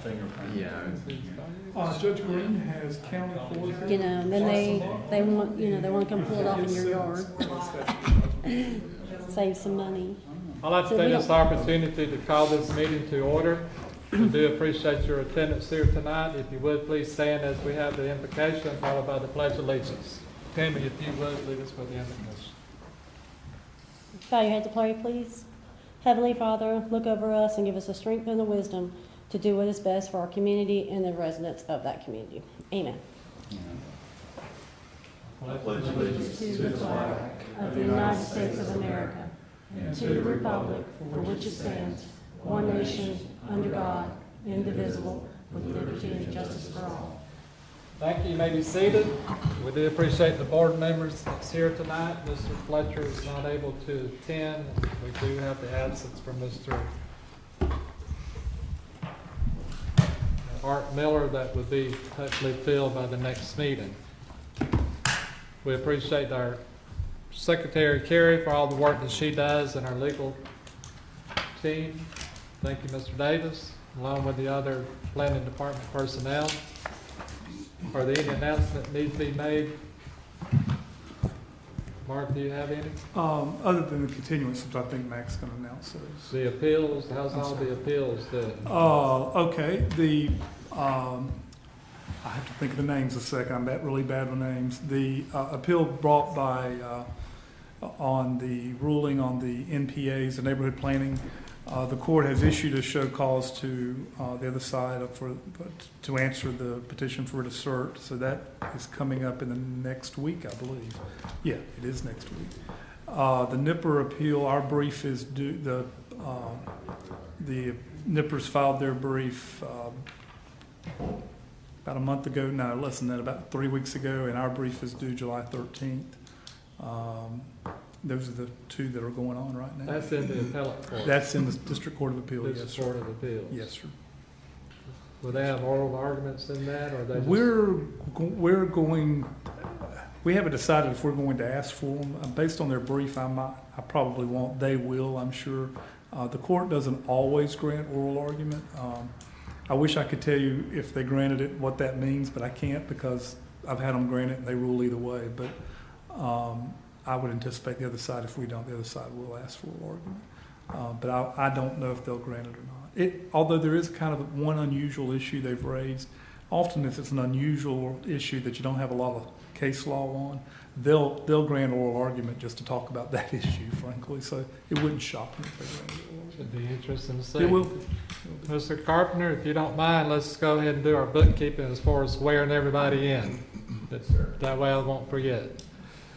fingerprint. Yeah. Judge Green has county court. You know, and then they want, you know, they want to come pull it off in your yard. Save some money. I'd like to take this opportunity to call this meeting to order. We do appreciate your attendance here tonight. If you would, please stand as we have the invocation followed by the Pledge of Allegiance. Tammy, if you would, lead us with the invocation. Bow your head to pray, please. Heavenly Father, look over us and give us the strength and the wisdom to do what is best for our community and the residents of that community. Amen. I pledge allegiance To the flag of the United States of America and to the republic for which it stands, one nation, under God, indivisible, with liberty and justice for all. Thank you. You may be seated. We do appreciate the board members that's here tonight. Mr. Fletcher is not able to attend. We do have the absence from Mr. Art Miller that would be hopefully filled by the next meeting. We appreciate our Secretary Carrie for all the work that she does and our legal team. Thank you, Mr. Davis, along with the other planning department personnel. Are there any announcements that need to be made? Mark, do you have any? Other than the continuances, I think Mac's going to announce those. The appeals, how's all the appeals doing? Okay. I have to think of the names a second. I'm really bad with names. The appeal brought by on the ruling on the NPAs, the neighborhood planning. The court has issued a show cause to the other side to answer the petition for writ of cert. So that is coming up in the next week, I believe. Yeah, it is next week. The Nipper appeal, our brief is due. The Nippers filed their brief about a month ago. No, less than that, about 3 weeks ago, and our brief is due July 13th. Those are the two that are going on right now. That's in the appellate court. That's in the District Court of Appeal. District Court of Appeals. Yes, sir. Will they have oral arguments in that, or they just... We haven't decided if we're going to ask for them. Based on their brief, I probably won't. They will, I'm sure. The court doesn't always grant oral argument. I wish I could tell you if they granted it what that means, but I can't because I've had them grant it and they rule either way. But I would anticipate the other side, if we don't, the other side will ask for an argument. But I don't know if they'll grant it or not. Although there is kind of one unusual issue they've raised. Often if it's an unusual issue that you don't have a lot of case law on, they'll grant oral argument just to talk about that issue, frankly. So it wouldn't shock me if they granted oral argument. Should be interesting to see. It will. Mr. Carpenter, if you don't mind, let's go ahead and do our bookkeeping as far as swearing everybody in. That way I won't forget.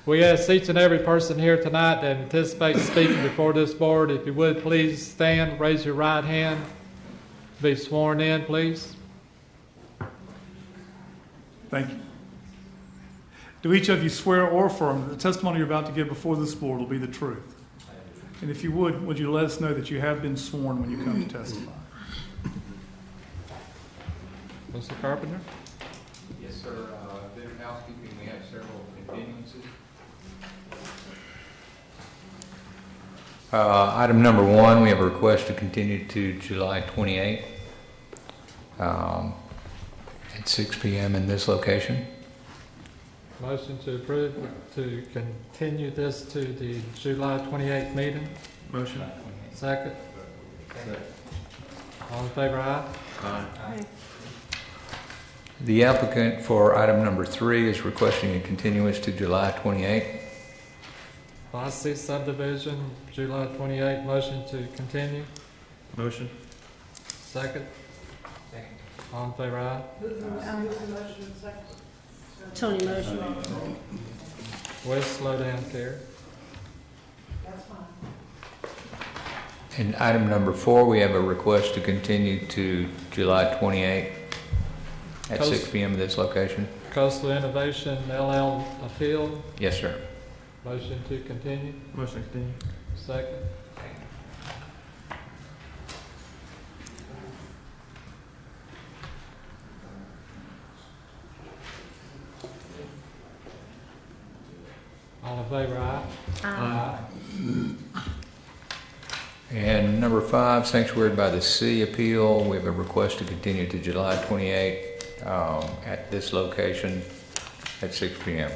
We ask each and every person here tonight that anticipates speaking before this board, if you would please stand, raise your right hand, be sworn in, please. Thank you. Do each of you swear or affirm that the testimony you're about to give before this board will be the truth? And if you would you let us know that you have been sworn when you come to testify? Mr. Carpenter? Yes, sir. Bit of housekeeping. We have several continuances. Item number 1, we have a request to continue to July 28th at 6 p.m. in this location. Motion to approve to continue this to the July 28th meeting. Motion. Second. All in favor, aye? Aye. The applicant for item number 3 is requesting a continuance to July 28th. Class C subdivision, July 28th. Motion to continue. Motion. Second. All in favor, aye? Tony motion. We'll slow down, Carrie. And item number 4, we have a request to continue to July 28th at 6 p.m. at this location. Coastal Innovation LL appeal. Yes, sir. Motion to continue. Motion to continue. Second. All in favor, aye? Aye. And number 5, Sanctuary by the Sea appeal. We have a request to continue to July 28 at this location at 6 p.m.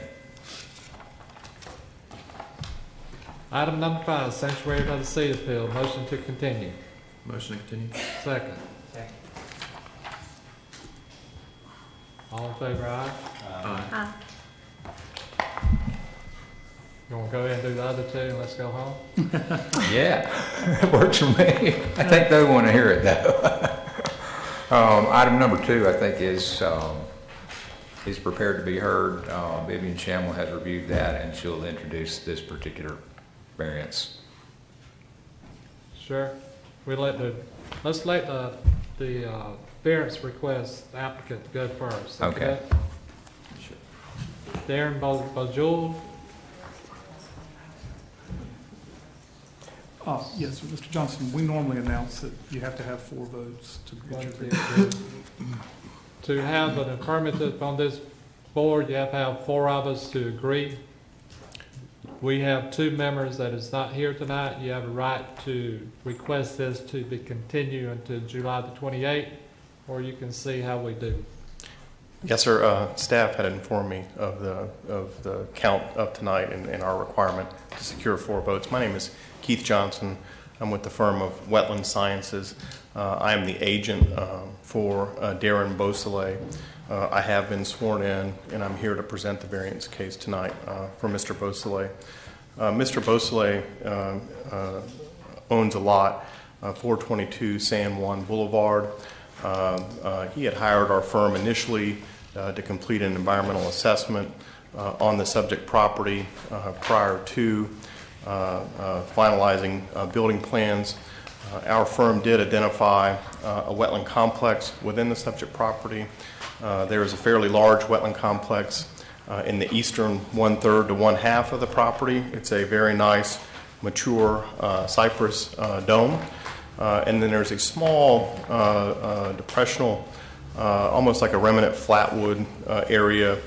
Item number 5, Sanctuary by the Sea appeal. Motion to continue. Motion to continue. Second. All in favor, aye? Aye. You want to go ahead and do the other two and let's go home? Yeah, that works for me. I think they want to hear it though. Item number 2, I think, is prepared to be heard. Vivian Shamel has reviewed that, and she'll introduce this particular variance. Sure. Let's let the variance request applicant go first. Okay. Darren Bojul. Yes, sir. Mr. Johnson, we normally announce that you have to have 4 votes to get your variance. To have an affirmative on this board, you have to have 4 of us to agree. We have 2 members that is not here tonight. You have a right to request this to be continued until July the 28th, or you can see how we do. Yes, sir. Staff had informed me of the count of tonight and our requirement to secure 4 votes. My name is Keith Johnson. I'm with the firm of Wetland Sciences. I am the agent for Darren Beausoleil. I have been sworn in, and I'm here to present the variance case tonight for Mr. Beausoleil. Mr. Beausoleil owns a lot, 422 San Juan Boulevard. He had hired our firm initially to complete an environmental assessment on the subject property prior to finalizing building plans. Our firm did identify a wetland complex within the subject property. There is a fairly large wetland complex in the eastern 1/3 to 1/2 of the property. It's a very nice, mature cypress dome. And then there's a small depressional, almost like a remnant flatwood area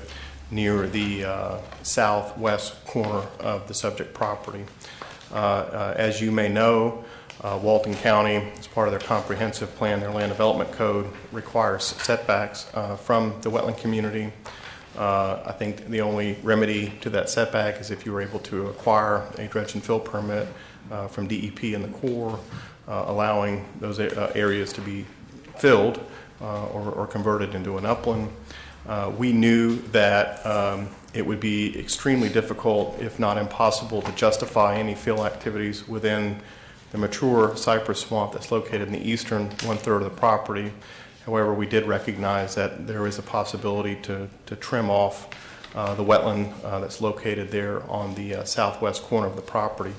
near the southwest corner of the subject property. As you may know, Walton County, as part of their comprehensive plan, their land development code requires setbacks from the wetland community. I think the only remedy to that setback is if you were able to acquire a dredge and fill permit from DEP and the Corps, allowing those areas to be filled or converted into an upland. We knew that it would be extremely difficult, if not impossible, to justify any fill activities within the mature cypress swamp that's located in the eastern 1/3 of the property. However, we did recognize that there is a possibility to trim off the wetland that's located there on the southwest corner of the property.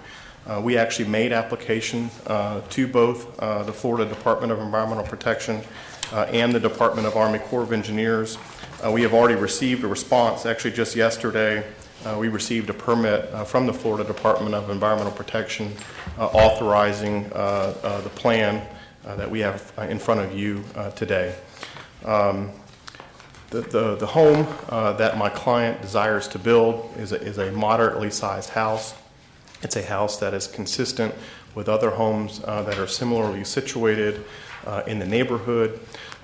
We actually made application to both the Florida Department of Environmental Protection and the Department of Army Corps of Engineers. We have already received a response. Actually, just yesterday, we received a permit from the Florida Department of Environmental Protection authorizing the plan that we have in front of you today. The home that my client desires to build is a moderately sized house. It's a house that is consistent with other homes that are similarly situated in the neighborhood.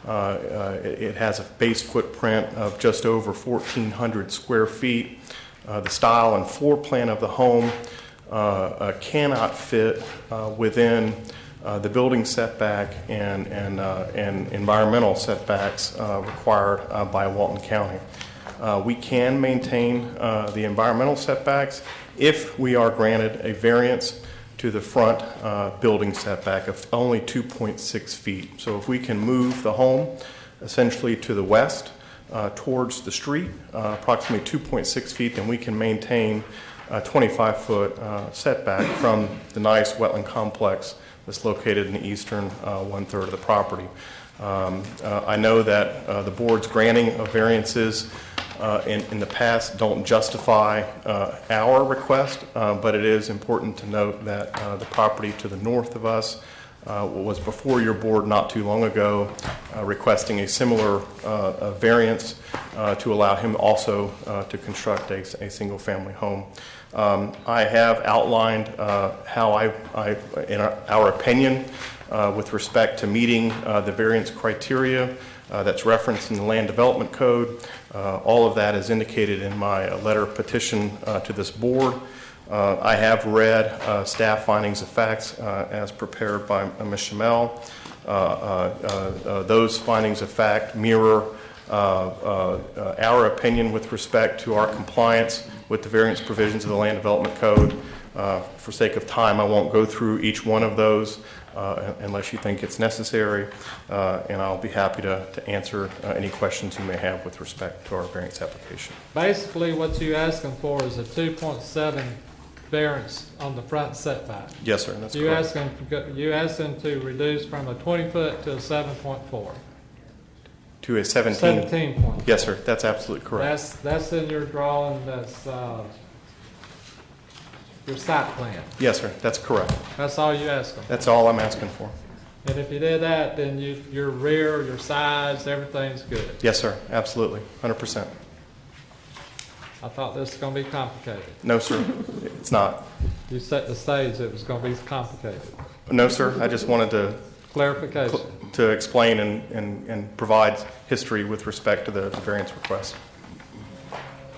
It has a base footprint of just over 1,400 square feet. The style and floor plan of the home cannot fit within the building setback and environmental setbacks required by Walton County. We can maintain the environmental setbacks if we are granted a variance to the front building setback of only 2.6 feet. So if we can move the home essentially to the west towards the street, approximately 2.6 feet, then we can maintain a 25-foot setback from the nice wetland complex that's located in the eastern 1/3 of the property. I know that the board's granting of variances in the past don't justify our request, but it is important to note that the property to the north of us was before your board not too long ago, requesting a similar variance to allow him also to construct a single-family home. I have outlined how in our opinion, with respect to meeting the variance criteria that's referenced in the Land Development Code. All of that is indicated in my letter of petition to this board. I have read staff findings of facts as prepared by Ms. Shamel. Those findings of fact mirror our opinion with respect to our compliance with the variance provisions of the Land Development Code. For sake of time, I won't go through each one of those unless you think it's necessary, and I'll be happy to answer any questions you may have with respect to our variance application. Basically, what you're asking for is a 2.7 variance on the front setback. Yes, sir, that's correct. You asking to reduce from a 20-foot to a 7.4. To a 17. 17 point. Yes, sir, that's absolutely correct. That's in your drawing. That's your site plan. Yes, sir, that's correct. That's all you asking. That's all I'm asking for. And if you did that, then your rear, your sides, everything's good. Yes, sir, absolutely, 100%. I thought this was going to be complicated. No, sir, it's not. You set the stage, it was going to be complicated. No, sir, I just wanted to Clarification. explain and provide history with respect to the variance request.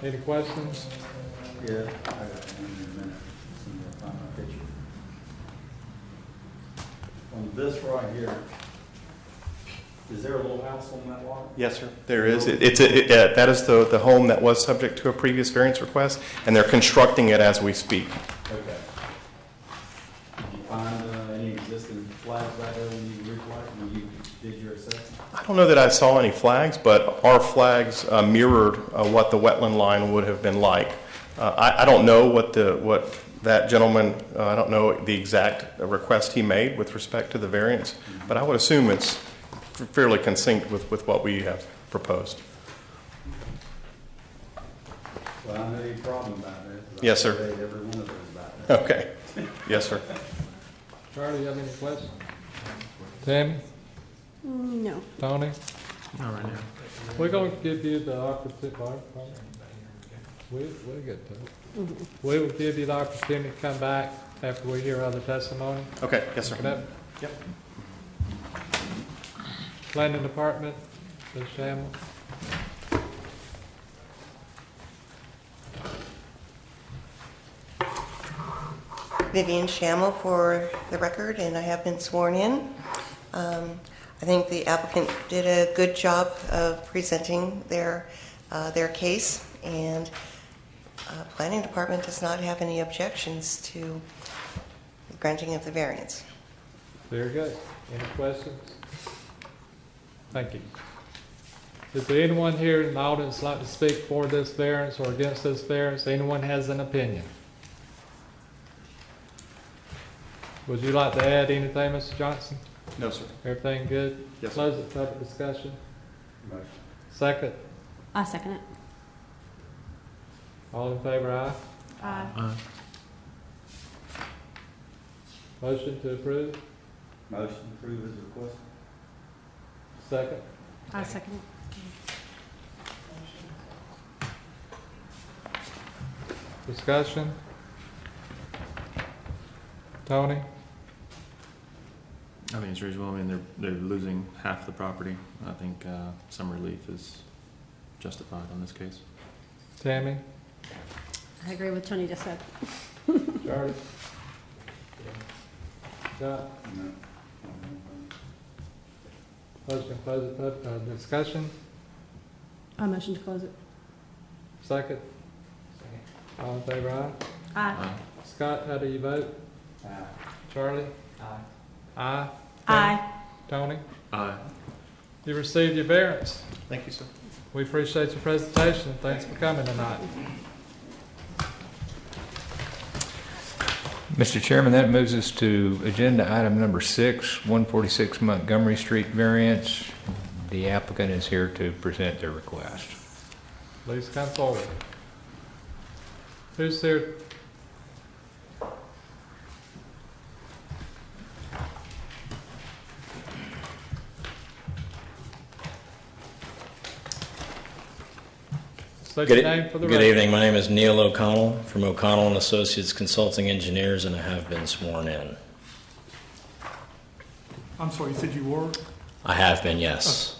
Any questions? Yeah, I got it in a minute. Find my picture. On this right here, is there a little house on that lot? Yes, sir, there is. That is the home that was subject to a previous variance request, and they're constructing it as we speak. Okay. Did you find any existing flags right there when you when you did your assessment? I don't know that I saw any flags, but our flags mirrored what the wetland line would have been like. I don't know what that gentleman, I don't know the exact request he made with respect to the variance, but I would assume it's fairly consistent with what we have proposed. Well, I know your problem about that. Yes, sir. Every one of those about that. Okay. Yes, sir. Charlie, you have any questions? Tammy? No. Tony? Not right now. We're going to give you the opportunity. We'll get to it. We will give you the opportunity to come back after we hear other testimony. Okay. Yes, sir. Yep. Planning Department, Ms. Shamel. Vivian Shamel for the record, and I have been sworn in. I think the applicant did a good job of presenting their case, and Planning Department does not have any objections to the granting of the variance. Very good. Any questions? Thank you. Is there anyone here in the audience like to speak for this variance or against this variance? Anyone has an opinion? Would you like to add anything, Mr. Johnson? No, sir. Everything good? Yes, sir. Close the public discussion. Motion. Second. I second it. All in favor, aye. Aye. Motion to approve. Motion approved as requested. Second. I second it. Discussion. Tony? I think it's reasonable. I mean, they're losing half the property. I think some relief is justified on this case. Tammy? I agree with Tony just said. Charlie? Scott? No. Motion to close the discussion. I motion to close it. Second. All in favor, aye. Aye. Scott, how do you vote? Aye. Charlie? Aye. Aye. Aye. Tony? Aye. You received your variance. Thank you, sir. We appreciate your presentation. Thanks for coming tonight. Mr. Chairman, that moves us to agenda item number 6, 146 Montgomery Street variance. The applicant is here to present their request. Please come forward. Who's here? State your name for the Good record. evening. My name is Neil O'Connell from O'Connell and Associates Consulting Engineers, and I have been sworn in. I'm sorry, you said you were? I have been, yes.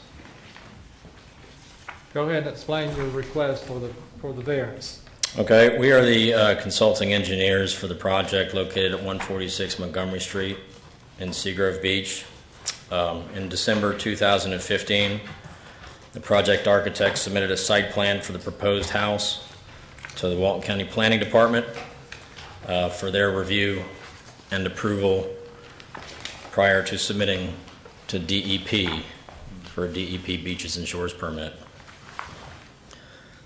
Go ahead and explain your request for the variance. Okay, we are the consulting engineers for the project located at 146 Montgomery Street in Seagrove Beach. In December 2015, the project architect submitted a site plan for the proposed house to the Walton County Planning Department for their review and approval prior to submitting to DEP for a DEP Beaches and Shores permit.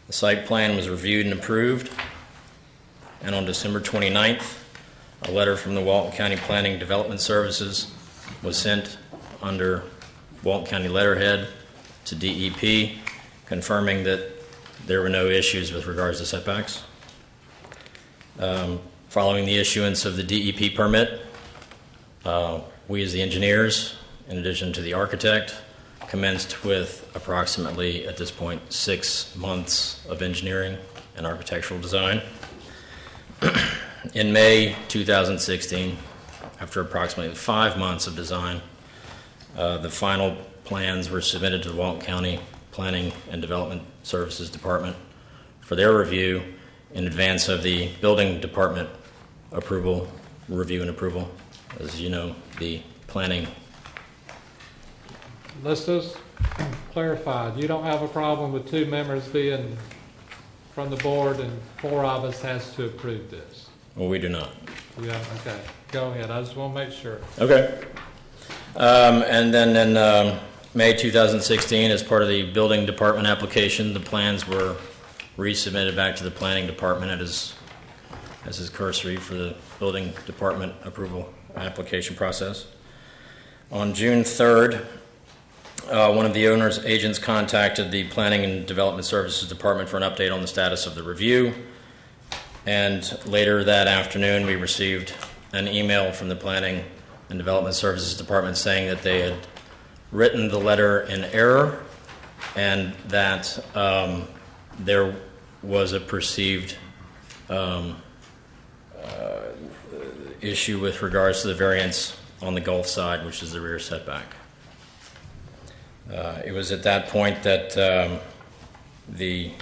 The site plan was reviewed and approved, and on December 29th, a letter from the Walton County Planning Development Services was sent under Walton County letterhead to DEP, confirming that there were no issues with regards to setbacks. Following the issuance of the DEP permit, we as the engineers, in addition to the architect, commenced with approximately, at this point, 6 months of engineering and architectural design. In May 2016, after approximately 5 months of design, the final plans were submitted to the Walton County Planning and Development Services Department for their review in advance of the Building Department review and approval. As you know, the planning. Let's just clarify, you don't have a problem with 2 members being from the board and 4 of us has to approve this? Well, we do not. Yeah, okay, go ahead, I just want to make sure. Okay. And then in May 2016, as part of the Building Department application, the plans were resubmitted back to the Planning Department as is cursory for the Building Department approval application process. On June 3rd, one of the owner's agents contacted the Planning and Development Services Department for an update on the status of the review. And later that afternoon, we received an email from the Planning and Development Services Department saying that they had written the letter in error and that there was a perceived issue with regards to the variance on the Gulf side, which is the rear setback. It was at that point that the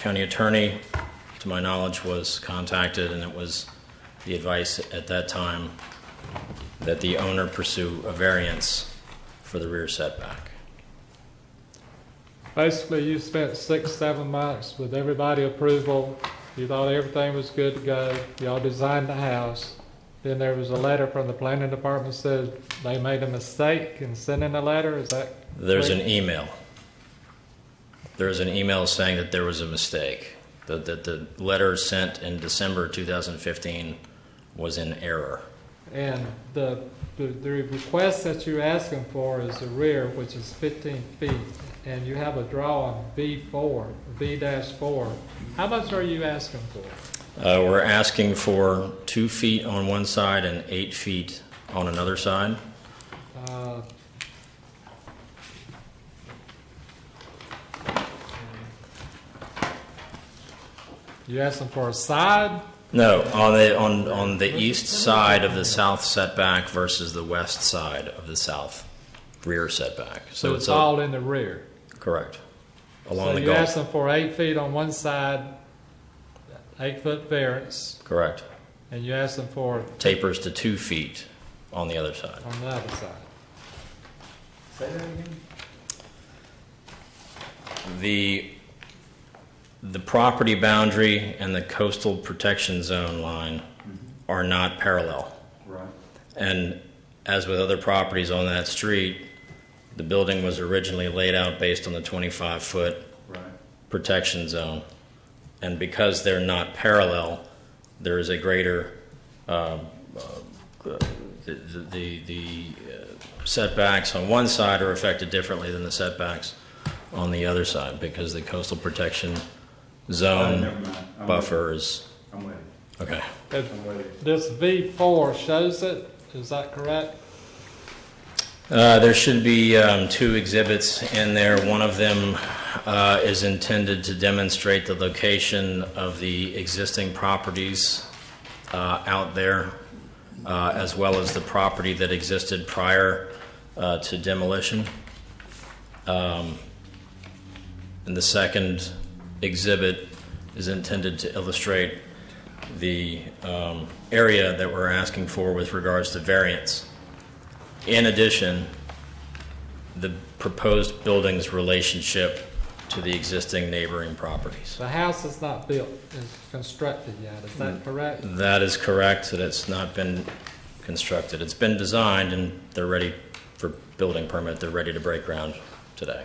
county attorney, to my knowledge, was contacted, and it was the advice at that time that the owner pursue a variance for the rear setback. Basically, you spent 6-7 months with everybody approval. You thought everything was good to go. Y'all designed the house. Then there was a letter from the planning department that said they made a mistake in sending a letter. Is that There's correct? an email. There's an email saying that there was a mistake. That the letter sent in December 2015 was in error. And the request that you're asking for is the rear, which is 15 feet, and you have a draw on B4, B-4. How much are you asking for? We're asking for 2 feet on one side and 8 feet on another side. You asking for a side? No, on the east side of the south setback versus the west side of the south rear setback. So it's all in the rear. Correct. Along So the you're Gulf. asking for 8 feet on one side, 8-foot variance, Correct. and you're asking for Tapers to 2 feet on the other side. on the other side. Say that again? The property boundary and the coastal protection zone line are not parallel. Right. And as with other properties on that street, the building was originally laid out based on the 25-foot Right. protection zone. And because they're not parallel, there is a greater, the setbacks on one side are affected differently than the setbacks on the other side because the coastal protection zone Never mind. I'm buffer is, I'm with you. okay. I'm with you. This V4 shows it, is that correct? There should be 2 exhibits in there. One of them is intended to demonstrate the location of the existing properties out there, as well as the property that existed prior to demolition. And the second exhibit is intended to illustrate the area that we're asking for with regards to variance. In addition, the proposed building's relationship to the existing neighboring properties. The house is not built, it's constructed yet, is that correct? That is correct, that it's not been constructed. It's been designed and they're ready for building permit. They're ready to break ground today.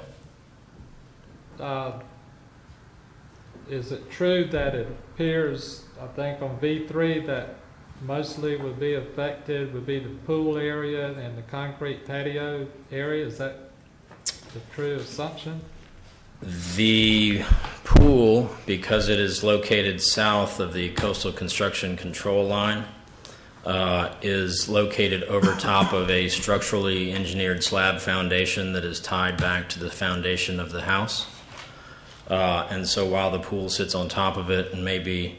Is it true that it appears, I think on V3, that mostly would be affected would be the pool area and the concrete patio area? Is that the true assumption? The pool, because it is located south of the coastal construction control line, is located over top of a structurally engineered slab foundation that is tied back to the foundation of the house. And so while the pool sits on top of it and may be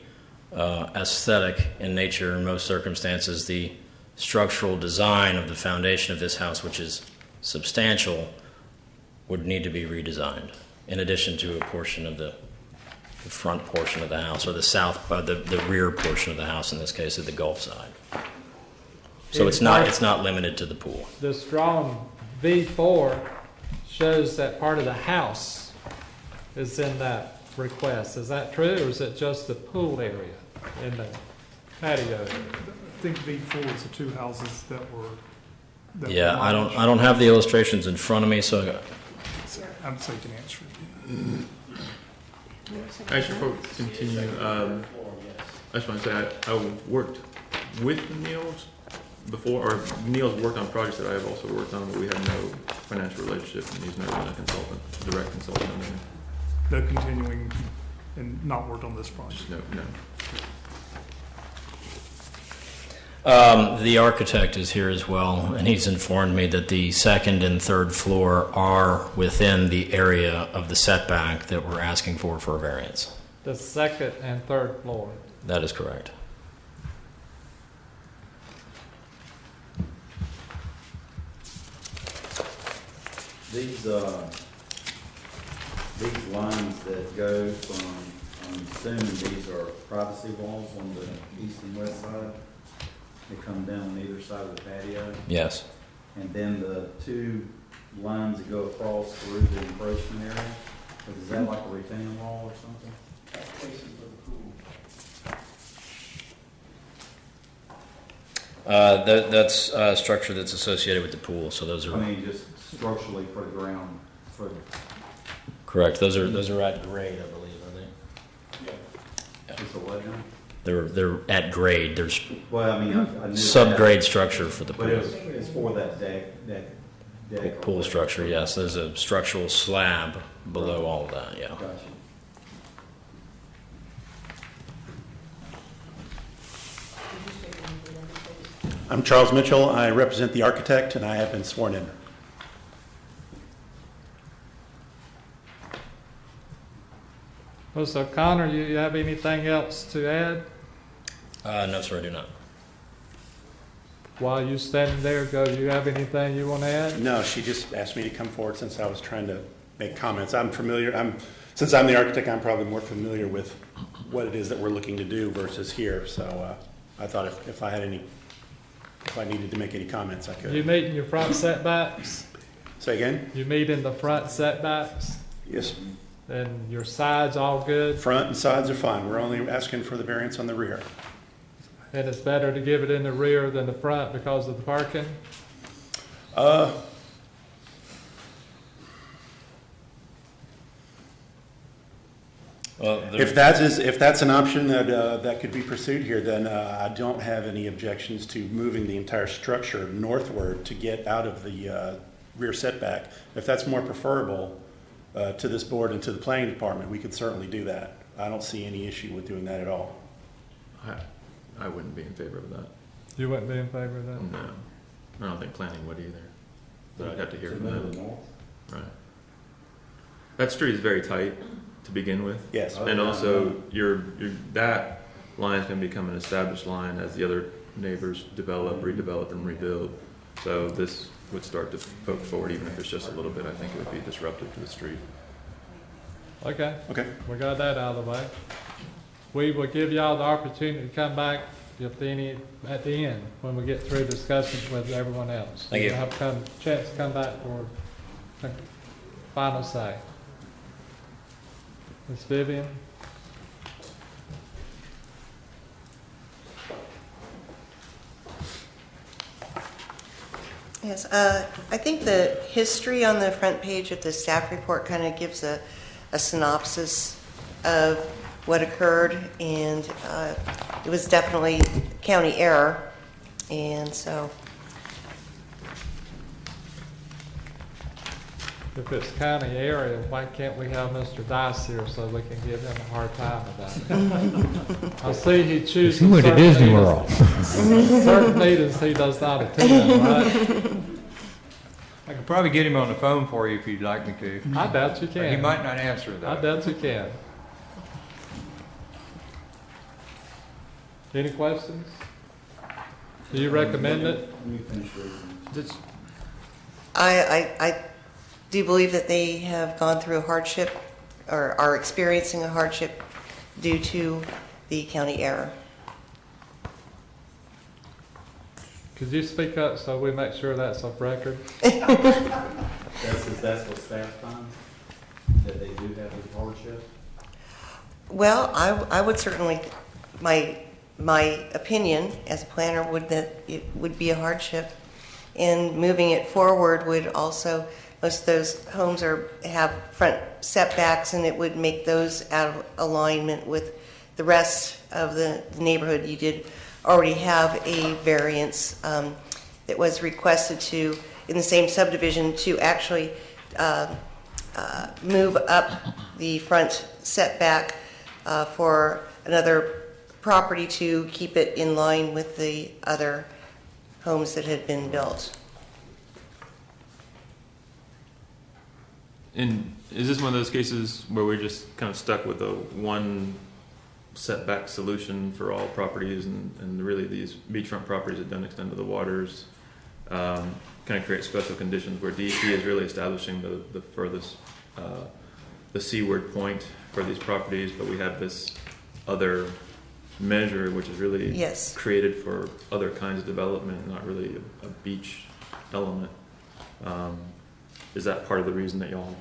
aesthetic in nature in most circumstances, the structural design of the foundation of this house, which is substantial, would need to be redesigned, in addition to a portion of the front portion of the house, or the rear portion of the house, in this case, at the Gulf side. So it's not limited to the pool. This drawing V4 shows that part of the house is in that request. Is that true, or is it just the pool area in the patio area? I think V4 is the 2 houses that were. Yeah, I don't have the illustrations in front of me, so I'm so you can answer it. Actually, before we continue, I just want to say I worked with Niels before, or Niels worked on projects that I have also worked on, but we had no financial relationship, and he's never been a consultant, direct consultant. No continuing and not worked on this project. No. The architect is here as well, and he's informed me that the second and third floor are within the area of the setback that we're asking for a variance. The second and third floor. That is correct. These lines that go from, I'm assuming these are privacy walls on the east and west side. They come down on either side of the patio. Yes. And then the 2 lines that go across through the encroachment area. Is that like a retaining wall or something? That's facing for the pool. That's a structure that's associated with the pool, so those are. I mean, just structurally for the ground. Correct. Those are at grade, I believe, are they? Yeah. Just a what now? They're at grade. There's Well, I mean, I knew subgrade that, structure for the pool. but it's for that deck. Pool structure, yes. There's a structural slab below all of that, yeah. Gotcha. I'm Charles Mitchell. I represent the architect, and I have been sworn in. Well, so Connor, you have anything else to add? No, sir, I do not. While you're standing there, do you have anything you want to add? No, she just asked me to come forward since I was trying to make comments. Since I'm the architect, I'm probably more familiar with what it is that we're looking to do versus here. So I thought if I needed to make any comments, I could. You meet in your front setbacks? Say again? You meet in the front setbacks? Yes. And your sides all good? Front and sides are fine. We're only asking for the variance on the rear. And it's better to give it in the rear than the front because of the parking? Well, If that's an option that could be pursued here, then I don't have any objections to moving the entire structure northward to get out of the rear setback. If that's more preferable to this board and to the planning department, we could certainly do that. I don't see any issue with doing that at all. I wouldn't be in favor of that. You wouldn't be in favor of that? No, I don't think planning would either. but I'd have to hear To from move them. north? Right. That street is very tight to begin with. Yes. Oh, And yeah, also, that line is going to become an established line as the other neighbors develop, redevelop, and rebuild. So this would start to poke forward, even if it's just a little bit. I think it would be disruptive to the street. Okay, Okay. we got that out of the way. We will give y'all the opportunity to come back if any at the end when we get through discussions with everyone else. Thank you. You'll have chance to come back for final say. Ms. Vivian? Yes, I think the history on the front page of the staff report kind of gives a synopsis of what occurred, and it was definitely county error, and so. If it's county area, why can't we have Mr. Dice here so we can give him a hard time about it? I see he chooses. He went to certain Disney meetings- World. Certain meetings he does not attend, right? I could probably get him on the phone for you if you'd like me to. I doubt you He can. might not answer I though. doubt you can. Any questions? Do you recommend it? Let me finish reading. That's, I do believe that they have gone through a hardship or are experiencing a hardship due to the county error. Could you speak up so we make sure that's off record? That's what staff finds, that they do have a hardship? Well, I would certainly, my opinion as a planner would that it would be a hardship. And moving it forward would also, most of those homes have front setbacks, and it would make those out of alignment with the rest of the neighborhood. You did already have a variance that was requested to, in the same subdivision, to actually move up the front setback for another property to keep it in line with the other homes that had been built. and is this one of those cases where we're just kind of stuck with a one setback solution for all properties, and really these beachfront properties that don't extend to the waters kind of create special conditions where DEP is really establishing the furthest, the seaward point for these properties, but we have this other measure which is really Yes. created for other kinds of development, not really a beach element. Is that part of the reason that y'all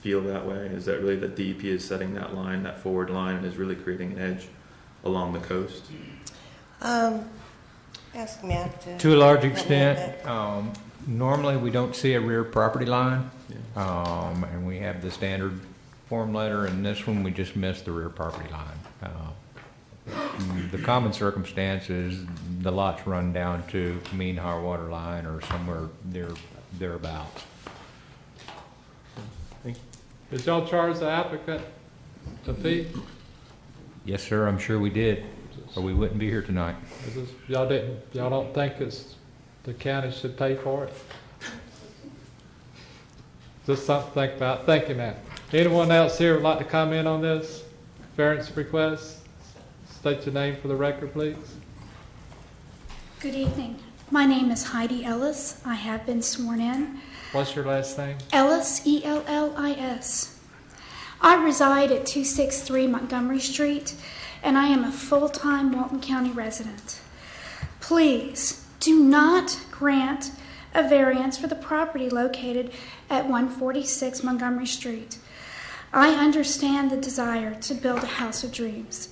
feel that way? Is that really that DEP is setting that line, that forward line, and is really creating an edge along the coast? Ask Matt To a large help me with extent, that. normally we don't see a rear property line. Yeah. And we have the standard form letter, and this one we just missed the rear property line. The common circumstance is the lots run down to mean high water line or somewhere thereabouts. Did y'all charge the applicant a fee? Yes, sir, I'm sure we did, or we wouldn't be here tonight. Y'all don't think it's, the county should pay for it? Just something to think about. Thank you, ma'am. Anyone else here would like to comment on this variance request? State your name for the record, please. Good evening. My name is Heidi Ellis. I have been sworn in. What's your last name? Ellis, E-L-L-I-S. I reside at 263 Montgomery Street, and I am a full-time Walton County resident. Please do not grant a variance for the property located at 146 Montgomery Street. I understand the desire to build a house of dreams,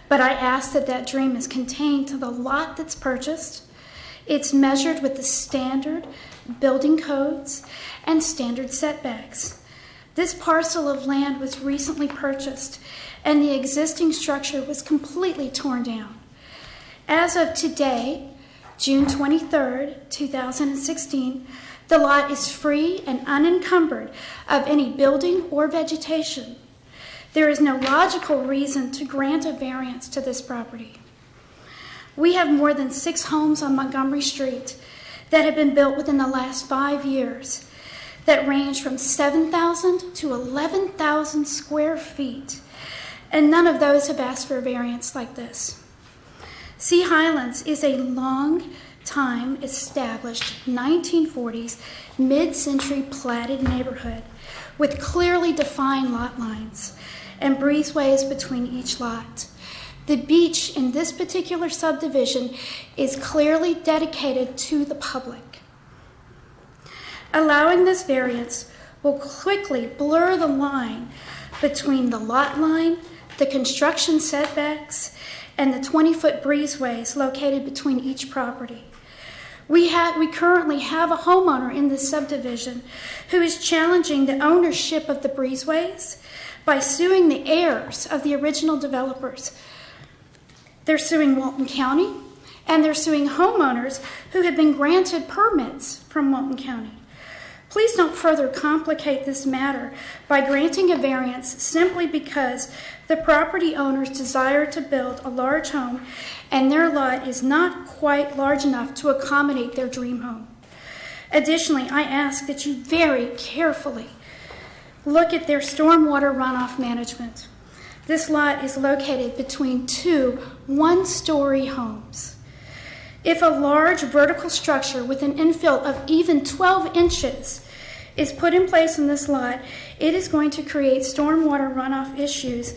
but I ask that that dream is contained to the lot that's purchased. It's measured with the standard building codes and standard setbacks. This parcel of land was recently purchased, and the existing structure was completely torn down. As of today, June 23rd, 2016, the lot is free and unencumbered of any building or vegetation. There is no logical reason to grant a variance to this property. We have more than 6 homes on Montgomery Street that have been built within the last 5 years that range from 7,000 to 11,000 square feet, and none of those have asked for a variance like this. Sea Highlands is a long-time established 1940s mid-century platted neighborhood with clearly defined lot lines and breezeways between each lot. The beach in this particular subdivision is clearly dedicated to the public. Allowing this variance will quickly blur the line between the lot line, the construction setbacks, and the 20-foot breezeways located between each property. We currently have a homeowner in this subdivision who is challenging the ownership of the breezeways by suing the heirs of the original developers. They're suing Walton County, and they're suing homeowners who have been granted permits from Walton County. Please don't further complicate this matter by granting a variance simply because the property owners desire to build a large home and their lot is not quite large enough to accommodate their dream home. Additionally, I ask that you very carefully look at their stormwater runoff management. This lot is located between two one-story homes. If a large vertical structure with an infill of even 12 inches is put in place in this lot, it is going to create stormwater runoff issues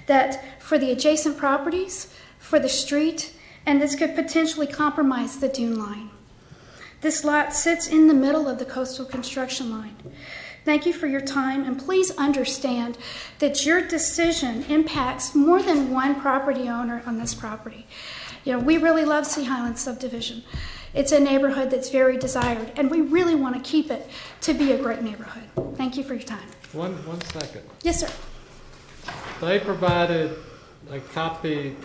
that for the adjacent properties, for the street, and this could potentially compromise the dune line. This lot sits in the middle of the coastal construction line. Thank you for your time, and please understand that your decision impacts more than one property owner on this property. You know, we really love Sea Highlands subdivision. It's a neighborhood that's very desired, and we really want to keep it to be a great neighborhood. Thank you for your time. One second. Yes, sir. They provided a copy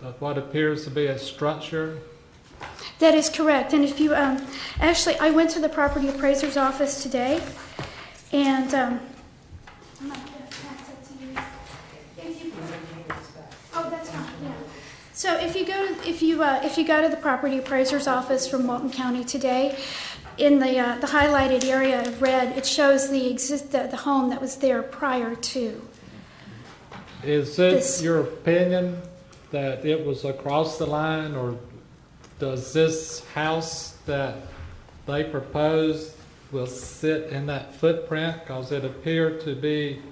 of what appears to be a structure. That is correct. And if you, actually, I went to the property appraiser's office today, and I'm not going to pass it to you. Oh, that's fine. Yeah. So if you go to the property appraiser's office from Walton County today, in the highlighted area of red, it shows the home that was there prior to. Is it your opinion that it was across the line, or does this house that they proposed will sit in that footprint? Because it appeared to be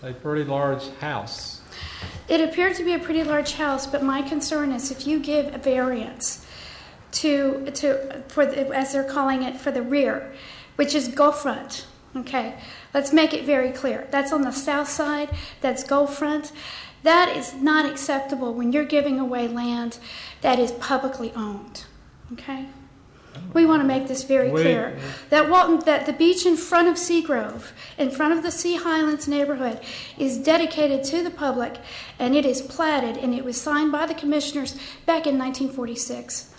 a pretty large house. It appeared to be a pretty large house, but my concern is if you give a variance as they're calling it, for the rear, which is Gulf Front. Okay, let's make it very clear. That's on the south side. That's Gulf Front. That is not acceptable when you're giving away land that is publicly owned. Okay, we want to make this very clear that the beach in front of Seagrove, in front of the Sea Highlands neighborhood, is dedicated to the public, and it is platted, and it was signed by the commissioners back in 1946.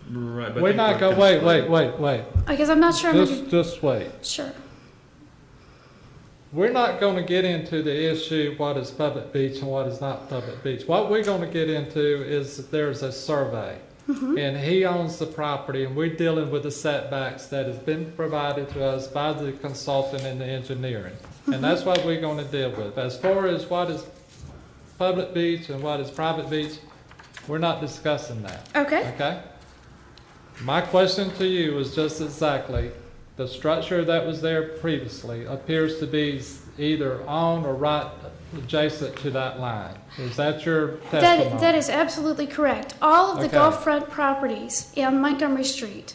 Right, but We're not going. Wait. Because I'm not sure. Just wait. Sure. We're not going to get into the issue what is public beach and what is not public beach. What we're going to get into is that there's a survey, and he owns the property, and we're dealing with the setbacks that has been provided to us by the consultant in the engineering, and that's what we're going to deal with. As far as what is public beach and what is private beach, we're not discussing that. Okay. Okay. My question to you is just exactly, the structure that was there previously appears to be either on or right adjacent to that line. Is that your testimony? That is absolutely correct. All of the Gulf Front properties on Montgomery Street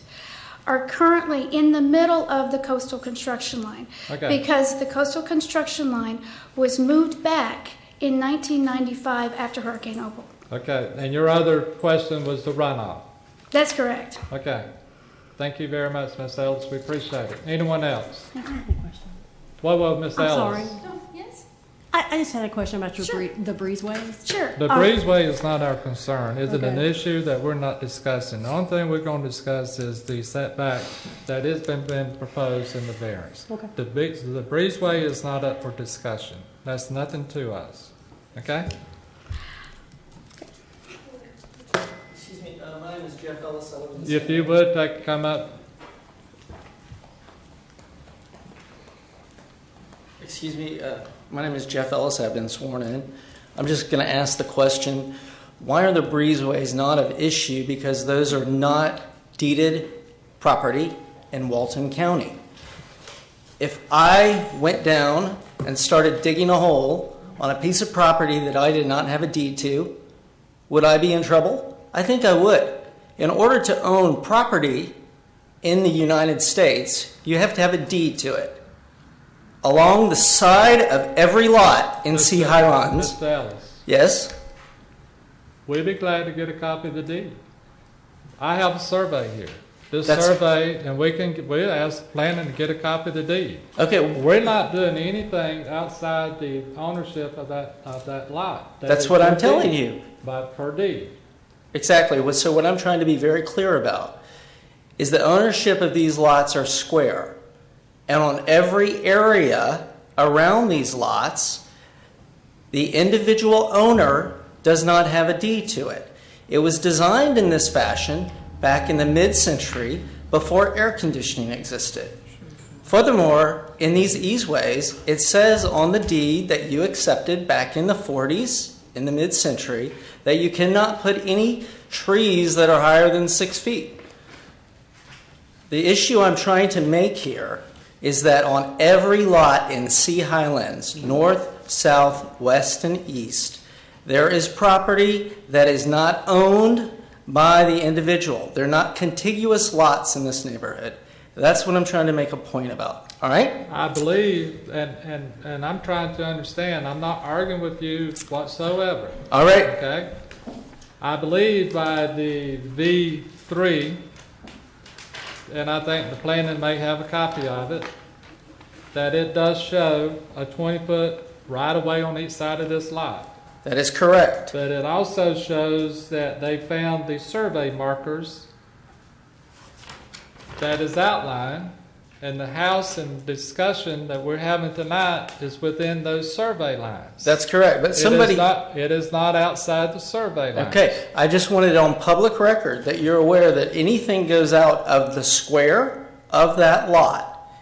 are currently in the middle of the coastal construction line, because the coastal construction line was moved back in 1995 after Hurricane Opal. Okay, and your other question was the runoff. That's correct. Okay. Thank you very much, Ms. Ellis. We appreciate it. Anyone else? I have a question. Whoa, Ms. Ellis. Sorry. Yes? I just had a question about the breezeways. Sure. The breezeway is not our concern. Is it an issue that we're not discussing? The only thing we're going to discuss is the setback that has been proposed in the variance. Okay. The breezeway is not up for discussion. That's nothing to us. Okay? Excuse me, my name is Jeff Ellis. I live in the If same you area. would, come up. Excuse me, my name is Jeff Ellis. I've been sworn in. I'm just going to ask the question, why are the breezeways not of issue? Because those are not deeded property in Walton County. If I went down and started digging a hole on a piece of property that I did not have a deed to, would I be in trouble? I think I would. In order to own property in the United States, you have to have a deed to it. Along the side of every lot in Sea Highlands. Mr. Ellis, Yes? we'd be glad to get a copy of the deed. I have a survey here. This That's- survey, and we'll ask planning to get a copy of the deed. Okay, We're not doing anything outside the ownership of that lot. That that's is what I'm per telling deed, you. But per deed. Exactly. So what I'm trying to be very clear about is the ownership of these lots are square. And on every area around these lots, the individual owner does not have a deed to it. It was designed in this fashion back in the mid-century before air conditioning existed. Furthermore, in these easeways, it says on the deed that you accepted back in the 40s, in the mid-century, that you cannot put any trees that are higher than 6 feet. The issue I'm trying to make here is that on every lot in Sea Highlands, north, south, west, and east, there is property that is not owned by the individual. They're not contiguous lots in this neighborhood. That's what I'm trying to make a point about. All right? I believe, and I'm trying to understand, I'm not arguing with you whatsoever. All right. Okay? I believe by the V3, and I think the planning may have a copy of it, that it does show a 20-foot right-of-way on each side of this lot. That is correct. But it also shows that they found the survey markers that is outlined, and the house and discussion that we're having tonight is within those survey lines. That's correct. But somebody... It is not outside the survey lines. Okay, I just wanted it on public record that you're aware that anything goes out of the square of that lot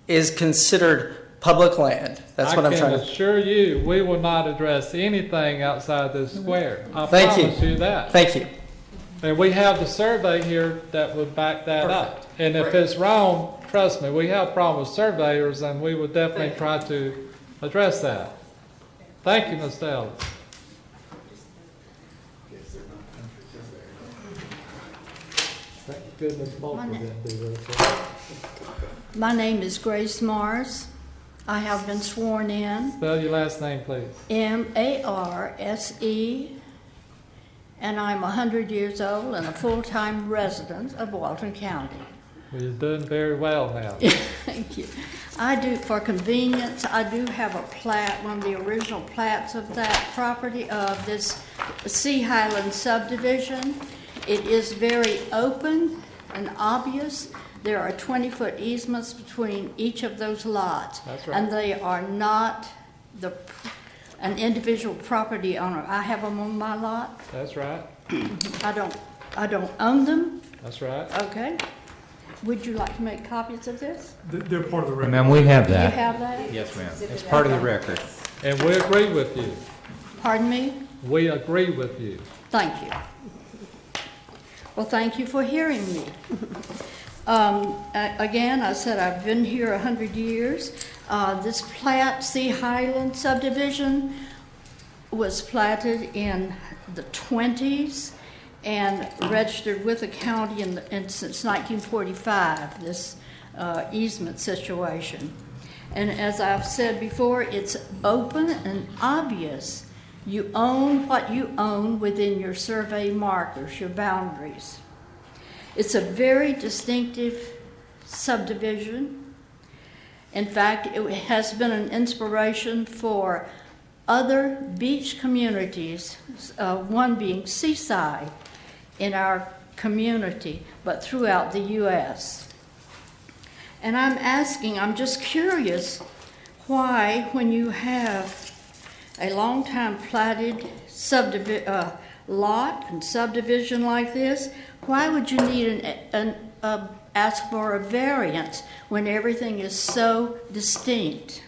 is considered public land. That's what I'm trying I can assure you, we will not address anything outside this square. I Thank you. promise you that. Thank you. And we have the survey here that would back that up. And if it's wrong, trust me, we have a problem with surveyors, and we would definitely try to address that. Thank you, Mr. Ellis. Thank goodness both of them do this. My name is Grace Mars. I have been sworn in. Spell your last name, please. M-A-R-S-E, and I'm 100 years old and a full-time resident of Walton County. Well, you're doing very well now. Thank you. I do, for convenience, I do have a plat, one of the original plats of that property, of this Sea Highland subdivision. It is very open and obvious. There are 20-foot easements between each of those lots. That's right. And they are not an individual property owner. I have them on my lot. That's right. I don't own them. That's right. Okay. Would you like to make copies of this? They're part of the record. Ma'am, we have You that. have that? Yes, ma'am. It's part of the record. And we agree with you. Pardon me? We agree with you. Thank you. Well, thank you for hearing me. Again, I said I've been here 100 years. This plat, Sea Highland subdivision, was platted in the 20s and registered with the county since 1945, this easement situation. And as I've said before, it's open and obvious. You own what you own within your survey markers, your boundaries. It's a very distinctive subdivision. In fact, it has been an inspiration for other beach communities, one being Seaside in our community, but throughout the U.S. And I'm just curious why, when you have a long-time platted lot and subdivision like this, why would you need ask for a variance when everything is so distinct?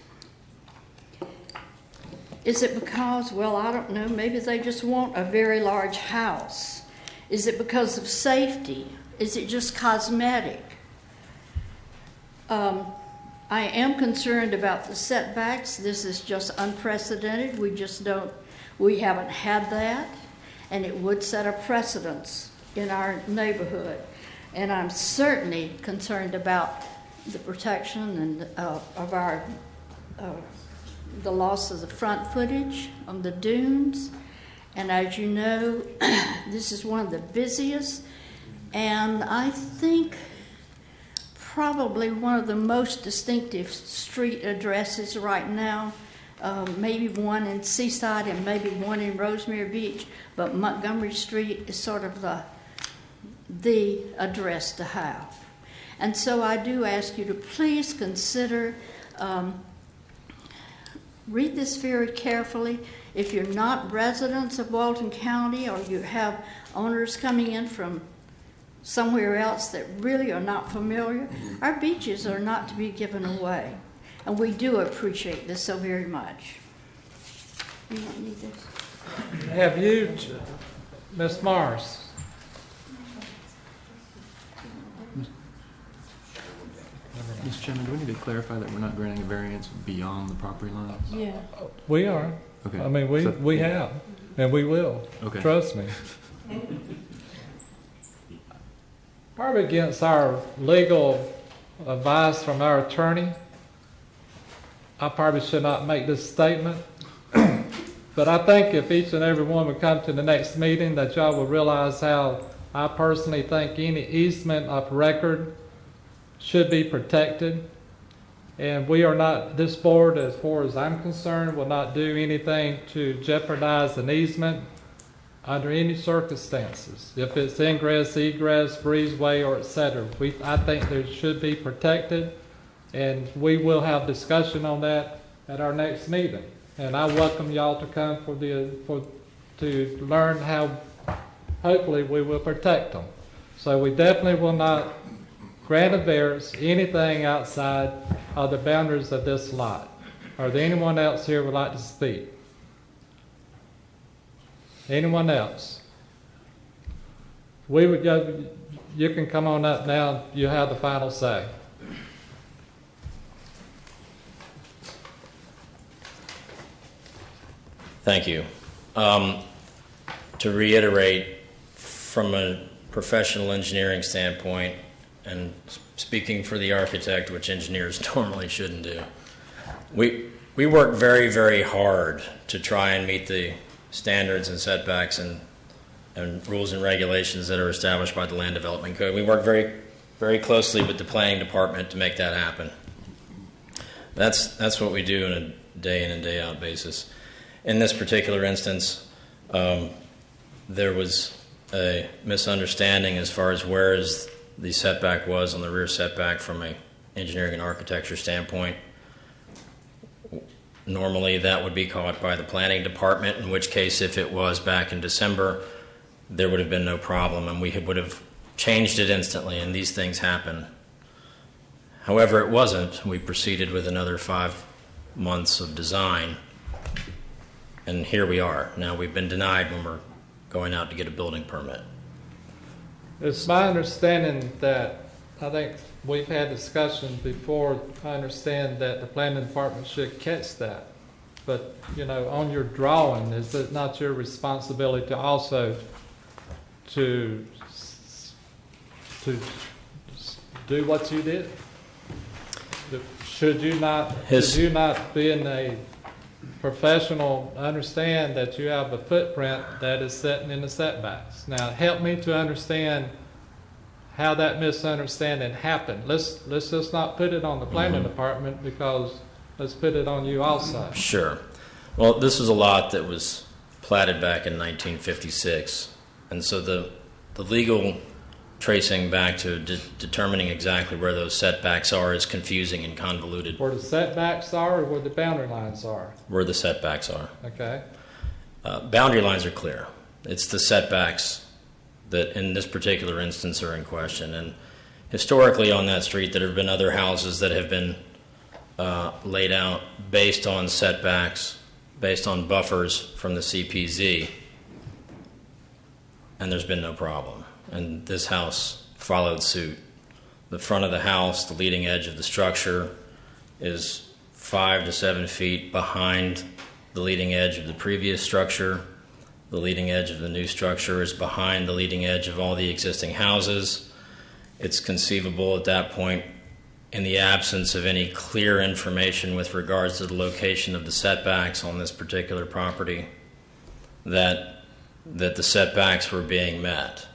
Is it because, well, I don't know, maybe they just want a very large house? Is it because of safety? Is it just cosmetic? I am concerned about the setbacks. This is just unprecedented. We haven't had that, and it would set a precedence in our neighborhood. And I'm certainly concerned about the protection and of our the loss of the front footage on the dunes. And as you know, this is one of the busiest, and I think probably one of the most distinctive street addresses right now. Maybe one in Seaside and maybe one in Rosemary Beach, but Montgomery Street is sort of the address to have. And so I do ask you to please consider, read this very carefully. If you're not residents of Walton County or you have owners coming in from somewhere else that really are not familiar, our beaches are not to be given away. And we do appreciate this so very much. You don't need this? Have you, Ms. Morris? Mr. Chairman, do we need to clarify that we're not granting a variance beyond the property lines? Yeah. We are. Okay. I mean, we have, and we will. Okay. Trust me. Probably against our legal advice from our attorney, I probably should not make this statement. But I think if each and every one would come to the next meeting, that y'all will realize how I personally think any easement of record should be protected. And we are not, this board, as far as I'm concerned, will not do anything to jeopardize an easement under any circumstances. If it's ingress, egress, breezeway, or etc. I think there should be protected, and we will have discussion on that at our next meeting. And I welcome y'all to come to learn how, hopefully, we will protect them. So we definitely will not grant a variance anything outside of the boundaries of this lot. Are there anyone else here who would like to speak? Anyone else? We would go, you can come on up now, you have the final say. Thank you. To reiterate, from a professional engineering standpoint, and speaking for the architect, which engineers normally shouldn't do, we work very, very hard to try and meet the standards and setbacks and rules and regulations that are established by the Land Development Code. We work very, very closely with the planning department to make that happen. That's what we do on a day in and day out basis. In this particular instance, there was a misunderstanding as far as where the setback was on the rear setback from an engineering and architecture standpoint. Normally that would be caught by the planning department, in which case if it was back in December, there would have been no problem and we would have changed it instantly, and these things happen. However, it wasn't. We proceeded with another 5 months of design, and here we are. Now we've been denied when we're going out to get a building permit. It's my understanding that, I think we've had discussions before, I understand that the planning department should catch that. But, you know, on your drawing, is it not your responsibility to also to do what you did? Should you not being a professional, understand that you have a footprint that is setting in the setbacks? Now, help me to understand how that misunderstanding happened. Let's just not put it on the planning department, because let's put it on you also. Sure. Well, this was a lot that was platted back in 1956, and so the legal tracing back to determining exactly where those setbacks are is confusing and convoluted. Where the setbacks are, or where the boundary lines are? Where the setbacks are. Okay. Boundary lines are clear. It's the setbacks that in this particular instance are in question. And historically on that street, there have been other houses that have been laid out based on setbacks, based on buffers from the CPZ, and there's been no problem. And this house followed suit. The front of the house, the leading edge of the structure, is 5 to 7 feet behind the leading edge of the previous structure. The leading edge of the new structure is behind the leading edge of all the existing houses. It's conceivable at that point, in the absence of any clear information with regards to the location of the setbacks on this particular property, that the setbacks were being met.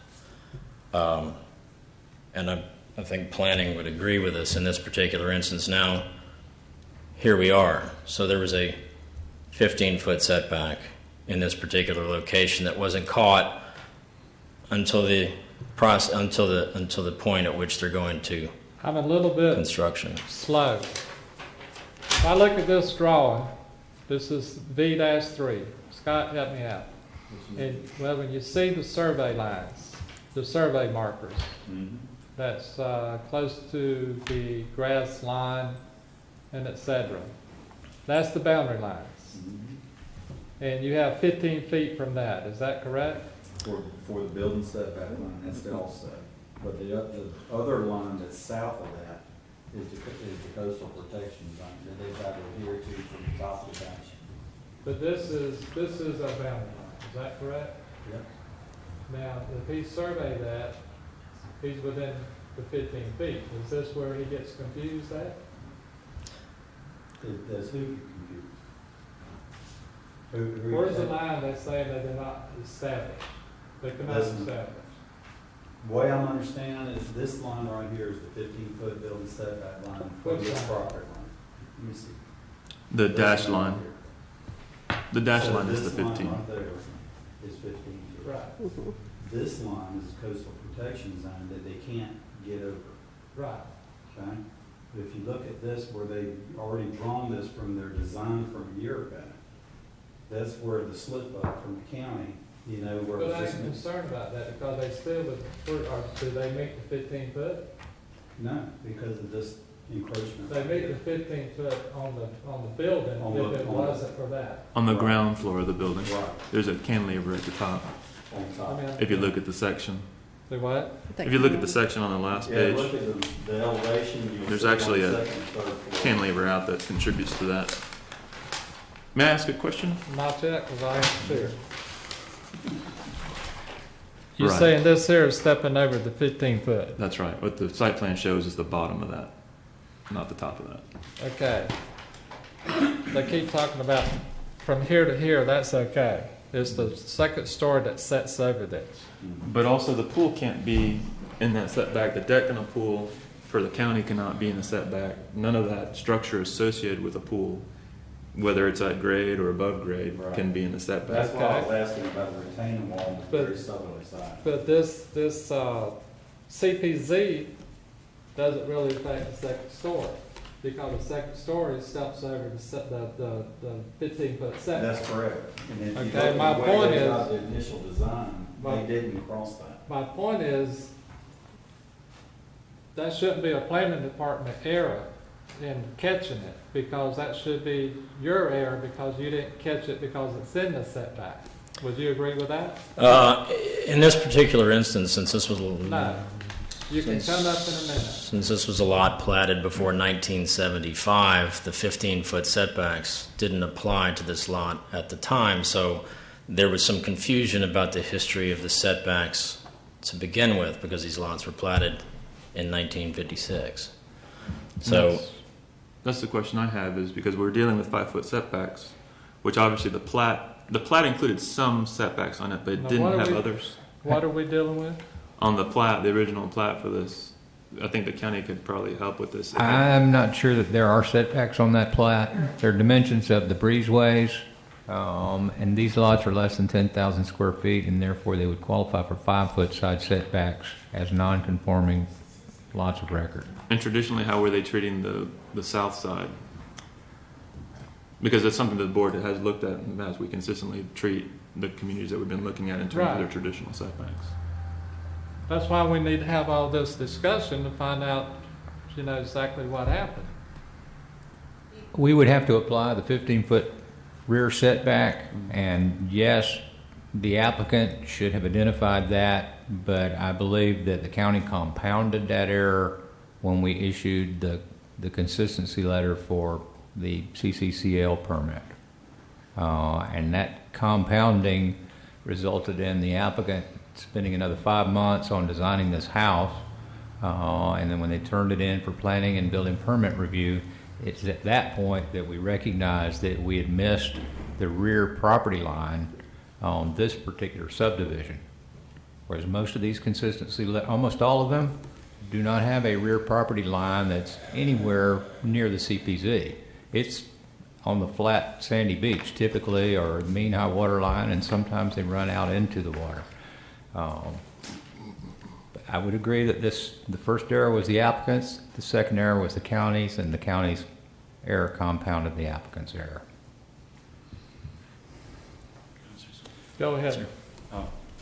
And I think planning would agree with us in this particular instance. Now, here we are. So there was a 15-foot setback in this particular location that wasn't caught until the point at which they're going to I'm a little bit construction. slow. If I look at this drawing, this is V-3. Scott, help me out. And, well, when you see the survey lines, the survey markers, that's close to the grass line and etc. That's the boundary lines. And you have 15 feet from that, is that correct? For the building setback line, that's the offset. But the other line that's south of that is the coastal protection zone that they've got to adhere to from the top of the batch. But this is a boundary line, is that correct? Yep. Now, if he surveyed that, he's within the 15 feet. Is this where he gets confused at? Does who get confused? Where's the line that's saying that they're not established? They cannot establish. The way I'm understanding is this line right here is the 15-foot building setback line for this property line. Let me see. The This dashed right line. here. The dashed So line is the this line 15. right there is 15 feet. Right, This line is a coastal protection zone that they can't get over, right. okay? But if you look at this, where they've already drawn this from their design from a year ago, that's where the slip up from the county, you know, where But it's I'm just. concerned about that because they still would, or do they meet the 15 foot? No, because of this encroachment. They meet the 15 foot on the building if it wasn't for that. On the Right. ground floor of the building. Right, There's a cantilever at the top. on top. I mean, If you look at the section. do what? If you look at the section on the last Yeah, page, look at the elevation. you'll there's see on actually the a second and third floor. cantilever out that contributes to that. May I ask a question? Not yet, because I ain't sure. You're Right. saying this here is stepping over the 15 foot? That's right. What the site plan shows is the bottom of that, not the top of that. Okay. They keep talking about from here to here, that's okay. It's the second story that sets over this. But also the pool can't be in that setback. The deck and a pool for the county cannot be in a setback. None of that structure associated with a pool, whether it's at grade or above grade, Right. can be in a That's setback. why I was asking about the retaining wall on the But- very southerly side. But this CPZ doesn't really affect the second story because the second story steps over the 15 foot setback. That's correct. And if you Okay, look my at the way point they is- got the initial design, My- they didn't cross that. My point is, that shouldn't be a planning department error in catching it, because that should be your error because you didn't catch it because it's in the setback. Would you agree with that? In this particular instance, since this was No. You can come up in a minute. Since this was a lot platted before 1975, the 15-foot setbacks didn't apply to this lot at the time, so there was some confusion about the history of the setbacks to begin with because these lots were platted in 1956. So That's the question I have, is because we're dealing with 5-foot setbacks, which obviously the plat included some setbacks on it, but it Now, didn't what are have we- others. What are we dealing with? On the plat, the original plat for this, I think the county could probably help with this. I'm not sure that there are setbacks on that plat. There are dimensions of the breezeways, and these lots are less than 10,000 square feet, and therefore they would qualify for 5-foot side setbacks as non-conforming lots of record. And traditionally, how were they treating the south side? Because that's something that the board has looked at as we consistently treat the communities that we've been looking at in terms of their traditional setbacks. That's why we need to have all this discussion to find out, exactly what happened. We would have to apply the 15-foot rear setback, and yes, the applicant should have identified that, but I believe that the county compounded that error when we issued the consistency letter for the CCCL permit. And that compounding resulted in the applicant spending another 5 months on designing this house, and then when they turned it in for planning and building permit review, it's at that point that we recognized that we had missed the rear property line on this particular subdivision. Whereas most of these almost all of them, do not have a rear property line that's anywhere near the CPZ. It's on the flat sandy beach typically, or mean high water line, and sometimes they run out into the water. I would agree that the first error was the applicant's, the second error was the county's, and the county's error compounded the applicant's error. Go ahead.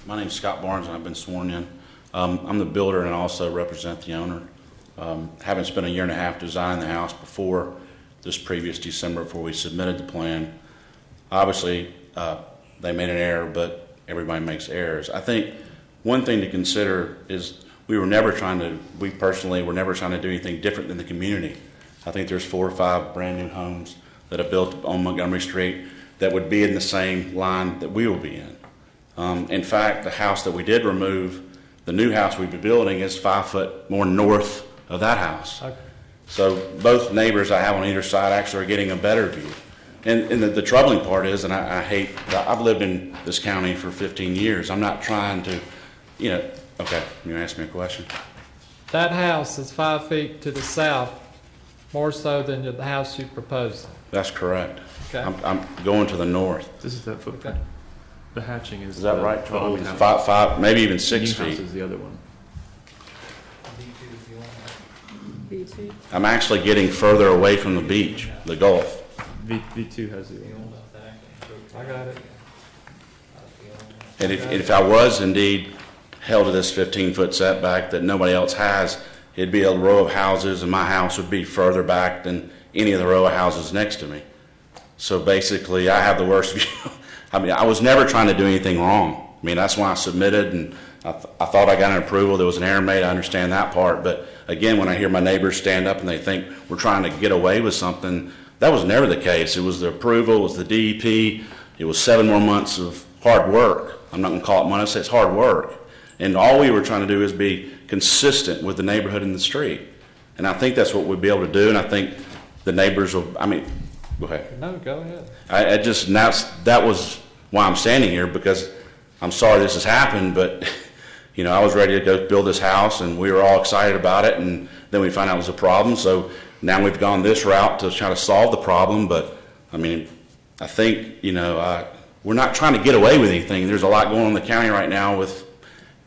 My name's Scott Barnes, and I've been sworn in. I'm the builder, and I also represent the owner. Having spent 1.5 years designing the house before this previous December, before we submitted the plan, obviously they made an error, but everybody makes errors. I think one thing to consider is we personally were never trying to do anything different than the community. I think there's 4 or 5 brand new homes that are built on Montgomery Street that would be in the same line that we will be in. In fact, the house that we did remove, the new house we've been building, is 5 foot more north of that house. Okay. So both neighbors I have on either side actually are getting a better view. And the troubling part is, and I've lived in this county for 15 years. I'm not trying to, okay, you ask me a question? That house is 5 feet to the south, more so than the house you proposed. That's correct. Okay. I'm going to the north. This is that footprint. Okay. The hatching is. Is that the right, Charles? old house. 5, maybe even 6 New house feet. is the other one. B2. I'm actually getting further away from the beach, the Gulf. V2 has the. I got it. And if I was indeed held to this 15-foot setback that nobody else has, it'd be a row of houses, and my house would be further back than any of the row of houses next to me. So basically, I have the worst view. I mean, I was never trying to do anything wrong. I mean, that's why I submitted, and I thought I got an approval. There was an error made. I understand that part. But again, when I hear my neighbors stand up and they think we're trying to get away with something, that was never the case. It was the approval, it was the DEP, it was 7 more months of hard work. I'm not going to call it money, I say it's hard work. And all we were trying to do is be consistent with the neighborhood and the street. And I think that's what we'd be able to do, and I think the neighbors will, go ahead. No, go ahead. That was why I'm standing here, because I'm sorry this has happened, but I was ready to go build this house, and we were all excited about it, and then we found out it was a problem. So now we've gone this route to try to solve the problem. But I think we're not trying to get away with anything. There's a lot going on in the county right now with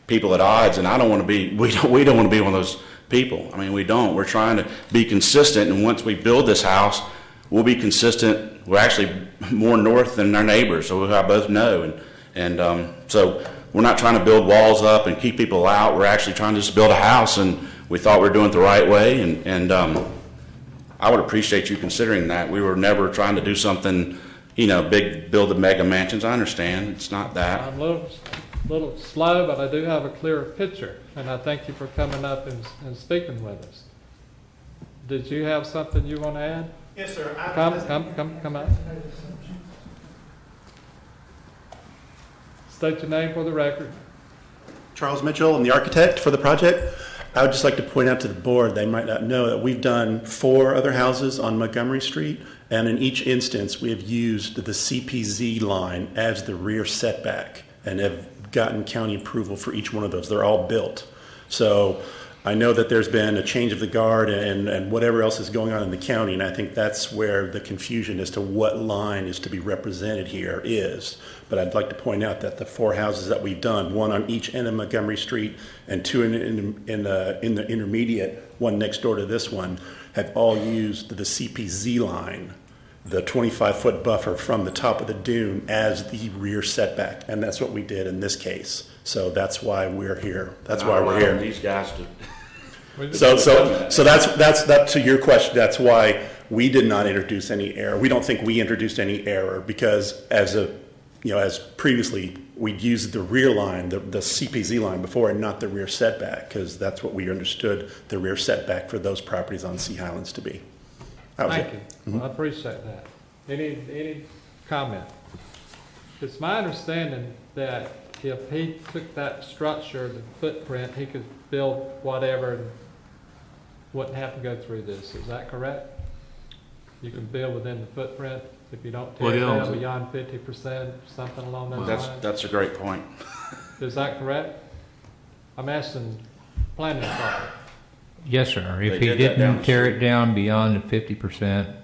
people at odds, and I don't want to be. We don't want to be one of those people. We don't. We're trying to be consistent, and once we build this house, we'll be consistent. We're actually more north than our neighbors, so I both know. So we're not trying to build walls up and keep people out. We're actually trying to just build a house, and we thought we were doing it the right way. And I would appreciate you considering that. We were never trying to do something, big, build the mega mansions. I understand. It's not that. I'm a little slow, but I do have a clearer picture, and I thank you for coming up and speaking with us. Did you have something you want to add? Yes, sir. Come out. State your name for the record. Charles Mitchell, I'm the architect for the project. I would just like to point out to the board, they might not know that we've done 4 other houses on Montgomery Street, and in each instance we have used the CPZ line as the rear setback and have gotten county approval for each one of those. They're all built. So I know that there's been a change of the guard and whatever else is going on in the county, and I think that's where the confusion as to what line is to be represented here is. But I'd like to point out that the 4 houses that we've done, 1 on each end of Montgomery Street and 2 in the intermediate, one next door to this one, have all used the CPZ line the 25-foot buffer from the top of the dune as the rear setback, and that's what we did in this case. So that's why we're here. That's why we're here. These guys to. So that's to your question. That's why we did not introduce any error. We don't think we introduced any error because as previously we'd used the rear line, the CPZ line before, and not the rear setback, because that's what we understood the rear setback for those properties on Sea Highlands to be. Thank you. I appreciate that. Any comment? It's my understanding that if he took that structure, the footprint, he could build whatever and wouldn't have to go through this. Is that correct? You can build within the footprint if you don't tear it down beyond 50%, something along those lines? That's a great point. Is that correct? I'm asking planning department. Yes, sir. They If he did that down didn't the tear street. it down beyond the 50%,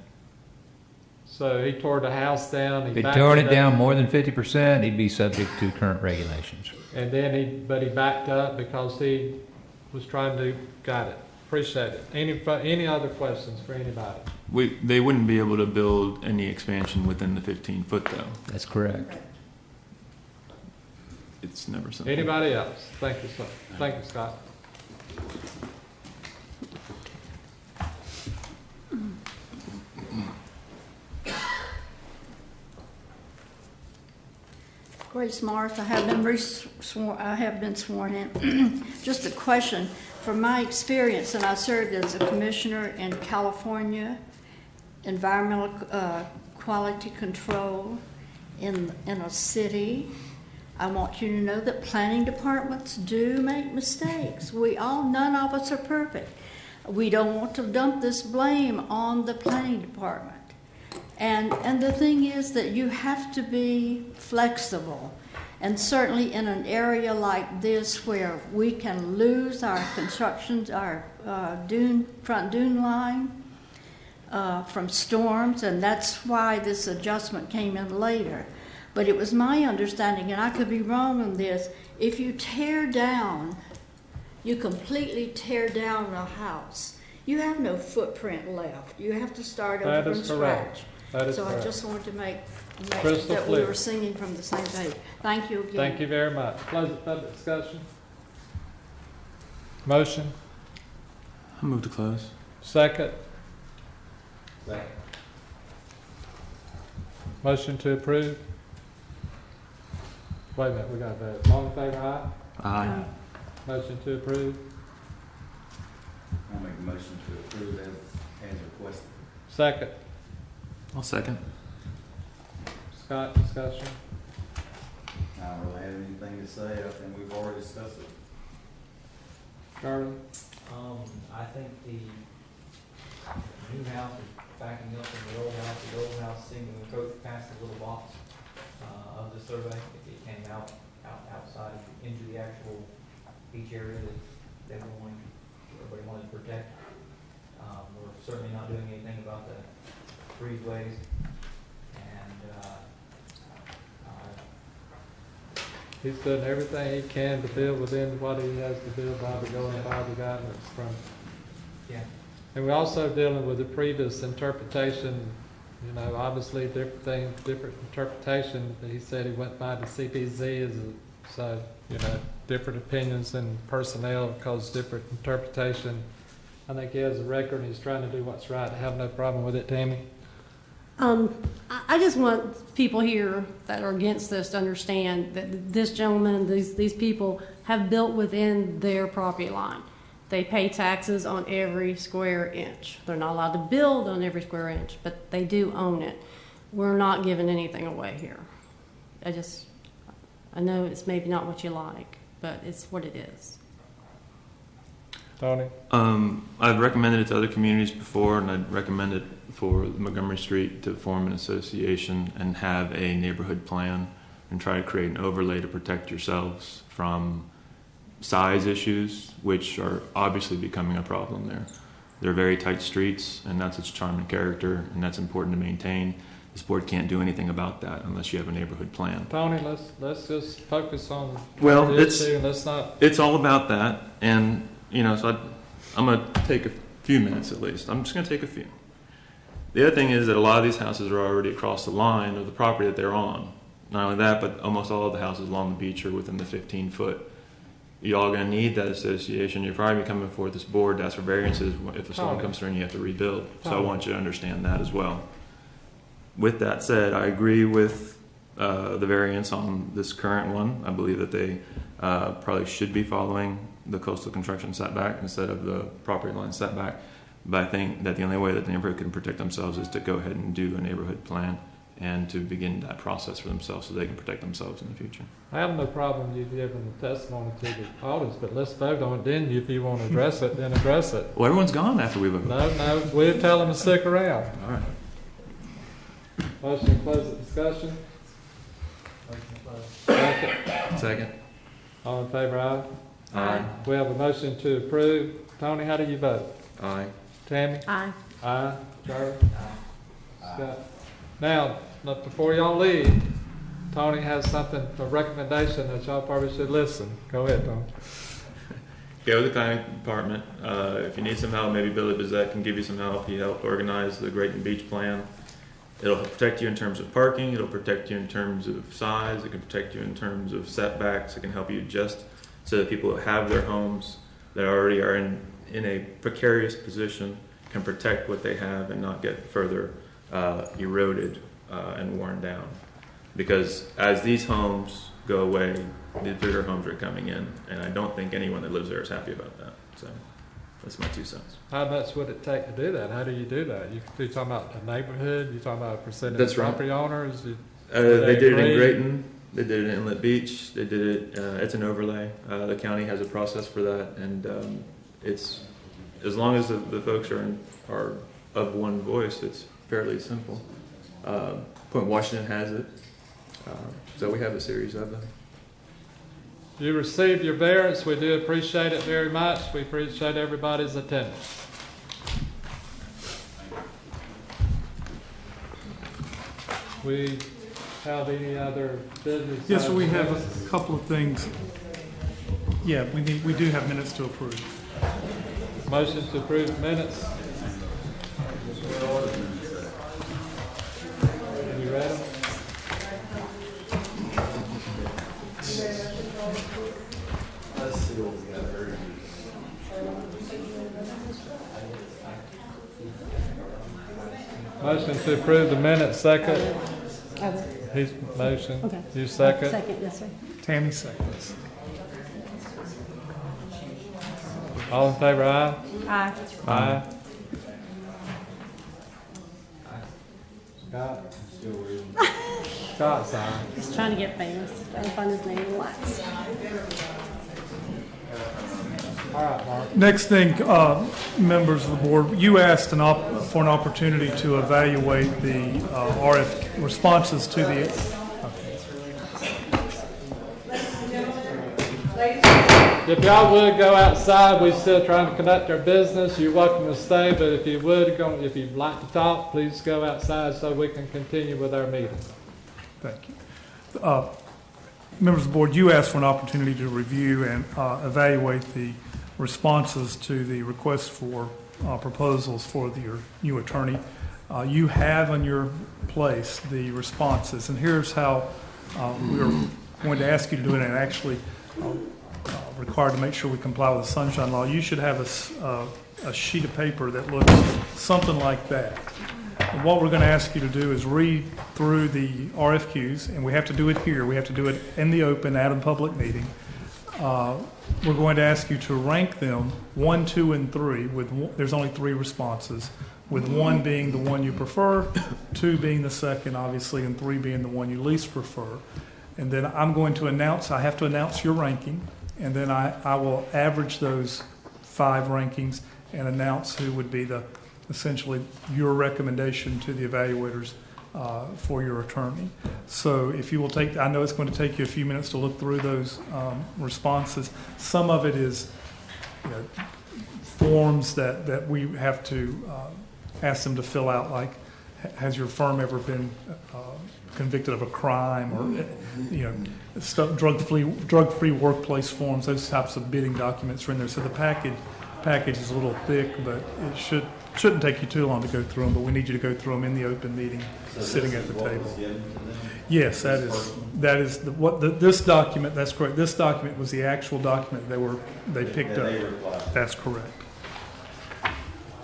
So he tore the house down. if he tore it down more than 50%, he'd be subject to current regulations. And then he backed up because he was trying to, got it. Appreciate it. Any other questions for anybody? They wouldn't be able to build any expansion within the 15-foot though. That's correct. It's never something. Anybody else? Thank you, sir. Thank you, Scott. Grace Morris, I have been sworn in. Just a question. From my experience, and I served as a commissioner in California, environmental quality control in a city, I want you to know that planning departments do make mistakes. None of us are perfect. We don't want to dump this blame on the planning department. And the thing is that you have to be flexible. And certainly in an area like this where we can lose our our front dune line from storms, and that's why this adjustment came in later. But it was my understanding, and I could be wrong on this, if you completely tear down a house, you have no footprint left. You have to start over from scratch. That is so correct. I just wanted to make Crystal that clear. we were singing from the same page. Thank you again. Thank you very much. Close public discussion. Motion. I move to close. Second. Second. Motion to approve. Wait a minute, we got that. All in favor, aye? Aye. Motion to approve. I'll make a motion to approve as requested. Second. I'll second. Scott, discussion. I don't really have anything to say. I think we've already discussed it. Charlie? I think the new house is backing up from the old house. The old house seemed to encroach past the little box of the survey. It came outside into the actual beach area that everybody wanted to protect. We're certainly not doing anything about the breezeways, and He's done everything he can to build within what he has to build by the guidance from. yeah. And we're also dealing with the previous interpretation, obviously different interpretation. He said he went by the CPZ so, different opinions and personnel cause different interpretation. I think he has a record and he's trying to do what's right. I have no problem with it, Tammy. I just want people here that are against this to understand that this gentleman and these people have built within their property line. They pay taxes on every square inch. They're not allowed to build on every square inch, but they do own it. We're not giving anything away here. I know it's maybe not what you like, but it's what it is. Tony? I've recommended it to other communities before, and I'd recommend it for Montgomery Street to form an association and have a neighborhood plan and try to create an overlay to protect yourselves from size issues, which are obviously becoming a problem there. They're very tight streets, and that's its charm and character, and that's important to maintain. This board can't do anything about that unless you have a neighborhood plan. Tony, let's just focus on Well, the issue and let's not. It's all about that, and so I'm going to take a few minutes at least. I'm just going to take a few. The other thing is that a lot of these houses are already across the line of the property that they're on. Not only that, but almost all of the houses along the beach are within the 15-foot. You're all going to need that association. You're probably coming before this board to ask for variances if a storm comes through and you have to rebuild. So I want you to understand that as well. With that said, I agree with the variance on this current one. I believe that they probably should be following the coastal construction setback instead of the property line setback. But I think that the only way that the neighborhood can protect themselves is to go ahead and do a neighborhood plan and to begin that process for themselves so they can protect themselves in the future. I have no problem you giving the testimony to the audience, but let's vote on it then. If you want to address it, then address it. Well, everyone's gone after we vote. No, we'll tell them to stick around. All right. Motion to close the discussion. Second. Second. All in favor, aye? Aye. We have a motion to approve. Tony, how do you vote? Aye. Tammy? Aye. Aye. Charlie? Scott? Now, before y'all leave, Tony has something, a recommendation that y'all probably should listen. Go ahead, Tony. Go to the planning department. If you need some help, maybe Billy Bezette can give you some help. He helped organize the Grayton Beach plan. It'll protect you in terms of parking. It'll protect you in terms of size. It can protect you in terms of setbacks. It can help you adjust so that people that have their homes that already are in a precarious position can protect what they have and not get further eroded and worn down. Because as these homes go away, the bigger homes are coming in, and I don't think anyone that lives there is happy about that. So that's my 2 cents. How much would it take to do that? How do you do that? You talking about a neighborhood? You talking about a percentage That's of right. property owners? They did it in Grayton. They did it in Inlet Beach. They did it. It's an overlay. The county has a process for that, and it's as long as the folks are of one voice, it's fairly simple. Point Washington has it, so we have a series of them. You received your variance. We do appreciate it very much. We appreciate everybody's attendance. We have any other business? Yes, we have a couple of things. Yeah, we do have minutes to approve. Motion to approve minutes. Have you read them? Motion to approve the minutes, second. He's motion. Okay. You second. Second, yes, sir. Tammy seconds. All in favor, aye? Aye. Aye. Scott? Scott's aye. He's trying to get famous. Trying to find his name once. All right, Mark. Next thing, members of the board, you asked for an opportunity to evaluate the RF responses to the. If y'all would go outside, we're still trying to conduct our business. You're welcome to stay, but if if you'd like to talk, please go outside so we can continue with our meeting. Thank you. Members of the board, you asked for an opportunity to review and evaluate the responses to the request for proposals for your new attorney. You have on your place the responses, and here's how we're going to ask you to do it, and actually required to make sure we comply with the sunshine law. You should have a sheet of paper that looks something like that. And what we're going to ask you to do is read through the RFQs, and we have to do it here. We have to do it in the open at a public meeting. We're going to ask you to rank them 1, 2, and 3. There's only 3 responses, with 1 being the one you prefer, 2 being the second, obviously, and 3 being the one you least prefer. And then I'm going to I have to announce your ranking, and then I will average those 5 rankings and announce who would be essentially your recommendation to the evaluators for your attorney. So if you will I know it's going to take you a few minutes to look through those responses. Some of it is forms that we have to ask them to fill out, like, has your firm ever been convicted of a crime, or drug-free workplace forms. Those types of bidding documents are in there. So the package package is a little thick, but it shouldn't take you too long to go through them, but we need you to go through them in the open meeting, sitting at the table. Yes, that is this document, that's correct. This document was the actual document they picked up. That's correct.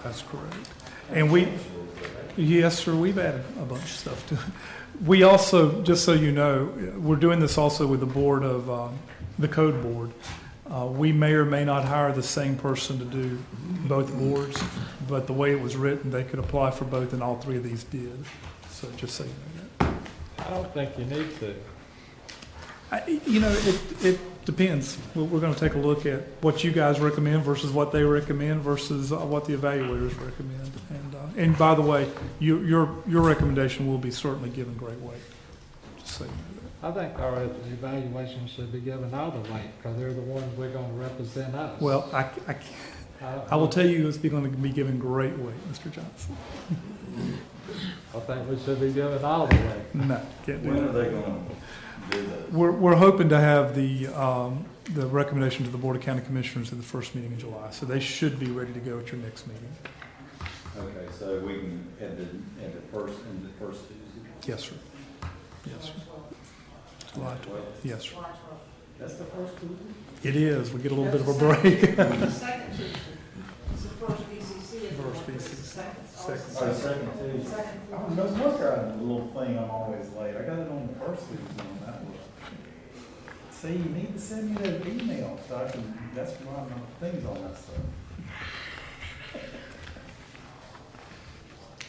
That's correct. And yes, sir, we've added a bunch of stuff to it. We also, just so you know, we're doing this also with the board of, the code board. We may or may not hire the same person to do both boards, but the way it was written, they could apply for both, and all three of these did. So just so you know that. I don't think you need to. It depends. We're going to take a look at what you guys recommend versus what they recommend versus what the evaluators recommend. And by the way, your recommendation will be certainly given great weight. Just so you know that. I think our evaluation should be given all the weight, because they're the ones we're going to represent us. Well, I will tell you it's going to be given great weight, Mr. Johnson. I think we should be given all the weight. No, can't do that. When are they going to do that? We're hoping to have the recommendation to the Board of County Commissioners at the first meeting in July, so they should be ready to go at your next meeting. Okay, so we can at the first Tuesday? Yes, sir. Yes, sir. July 12th. Yes, sir. That's the first Tuesday? It is. We get a little bit of a break. The second Tuesday. It's the first BCC. First BCC. Second Tuesday. Oh, no wonder I had a little thing, I'm always late. I got it on the first Tuesday on that one. See, you need to send me that email so I can, that's why my thing's on that stuff.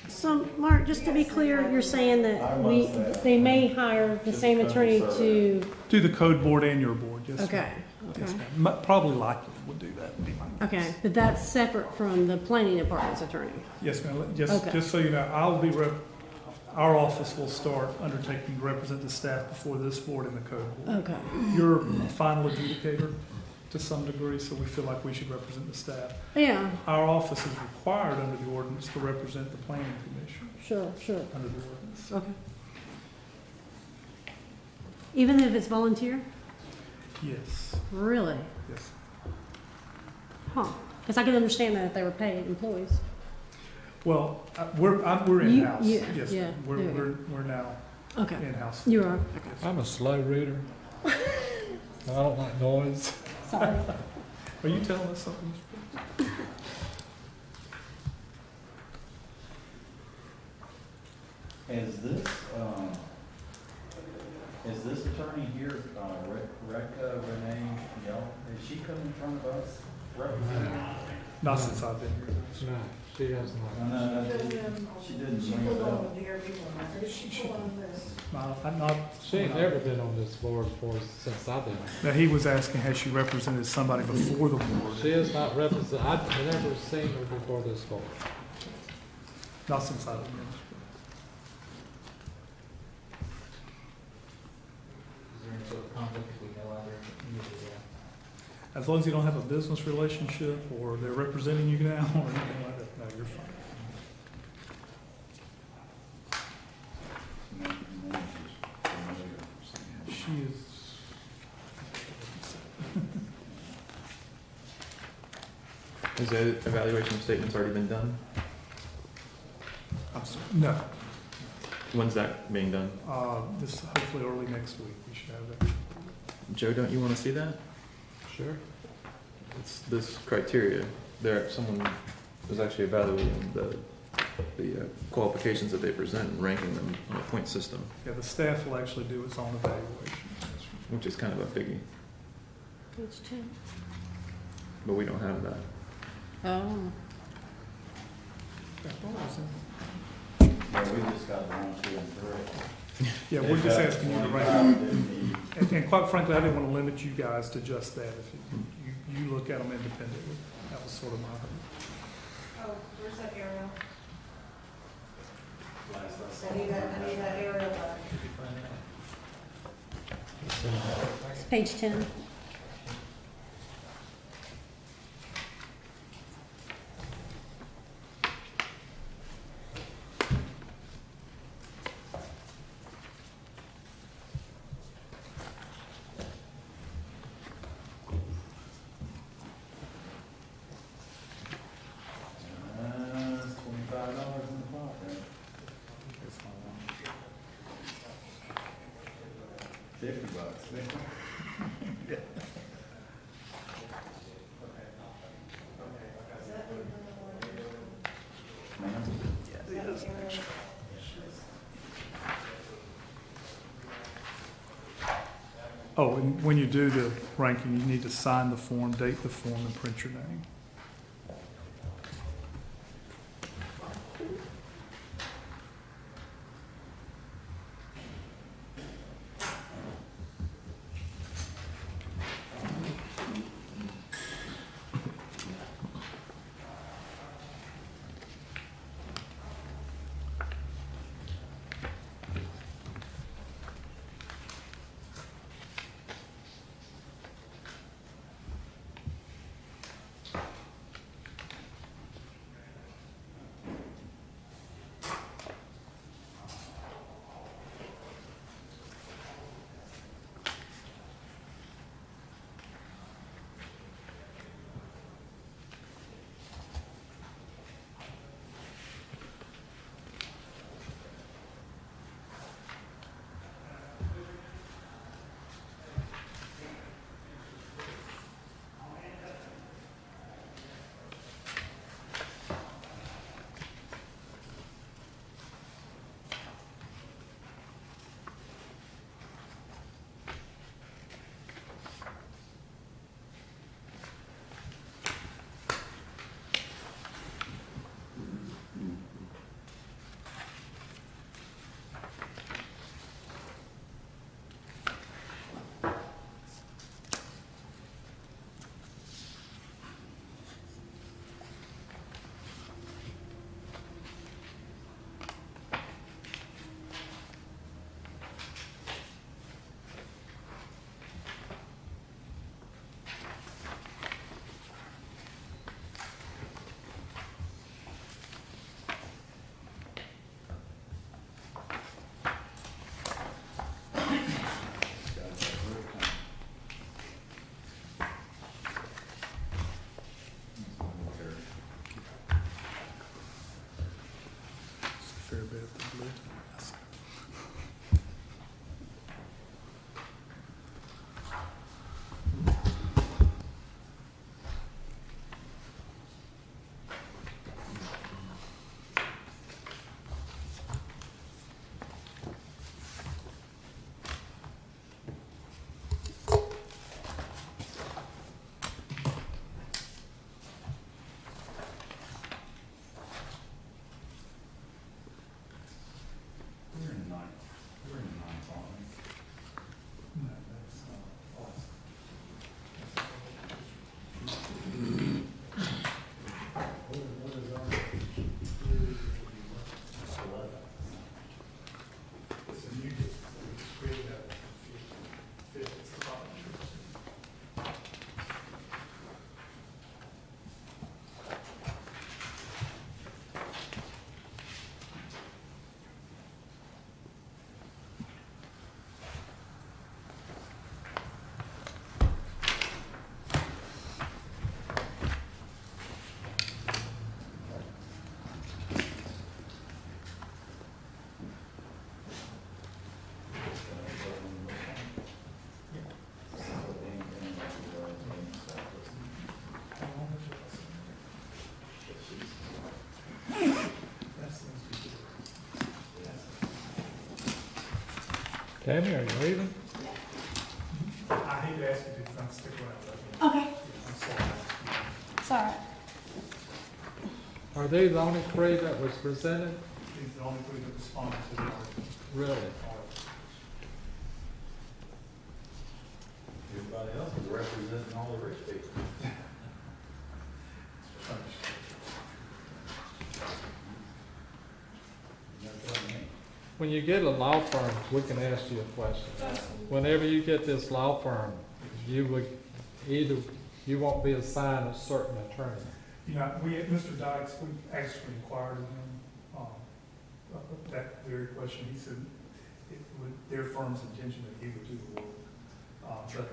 So, Mark, just to be clear, you're saying that they may hire the same attorney to... Do the code board and your board, yes. Okay. Yes, ma'am. Probably likely would do that. Would be my guess. Okay, but that's separate from the planning department's attorney? Yes, ma'am. Okay. Just so you know, our office will start undertaking to represent the staff before this board and the code board. Okay. You're a final adjudicator to some degree, so we feel like we should represent the staff. Yeah. Our office is required under the ordinance to represent the planning commission. Sure. Under the ordinance. Okay. Even if it's volunteer? Yes. Really? Yes. Huh. Because I could understand that if they were paid employees. Well, we're in-house. Yeah, Yes, yeah, we're now in-house. You are? Yes. I'm a slow reader. I don't like noise. Sorry. Are you telling us something? Is this attorney here, Renee Young, is she coming in front of us representing? Not since I've been here. No, she has not. No, she didn't ring a bell. She ain't never been on this board before since I've been. Now, he was asking, has she represented somebody before the board? She is not represented. I've never seen her before this board. Not since I've been here. Is there any sort of conflict if we know either? As long as you don't have a business relationship or they're representing you now or anything like that, no, you're fine. She is. Has the evaluation statement's already been done? I'm sorry. No. When's that being done? This hopefully early next week we should have that. Joe, don't you want to see that? Sure. It's this criteria. Someone was actually evaluating the qualifications that they present and ranking them on a point system. Yeah, the staff will actually do its own evaluation. Which is kind of a biggie, Page 10. but we don't have that. Oh. Yeah, we just got 1, 2, and 3. Yeah, we're just asking you to rank. And quite frankly, I didn't want to limit you guys to just that. If you look at them independently, that was sort of my. Oh, where's that aerial? I need that aerial back. It's page 10. $50. Oh, and when you do the ranking, you need to sign the form, date the form, and print your name. Fair bit of the blue. Tammy, are you leaving? I hate to ask you to come stick around. Okay. I'm sorry. It's all right. Are they the only three that was presented? He's the only three that responded to the argument. Really? Everybody else is representing all the rich people. When you get a law firm, we can ask you a question. Whenever you get this law firm, you would you won't be assigned a certain attorney. You know, Mr. Dykes, we actually inquired of him, that very question. He said it would, their firm's intention that he would do the work. But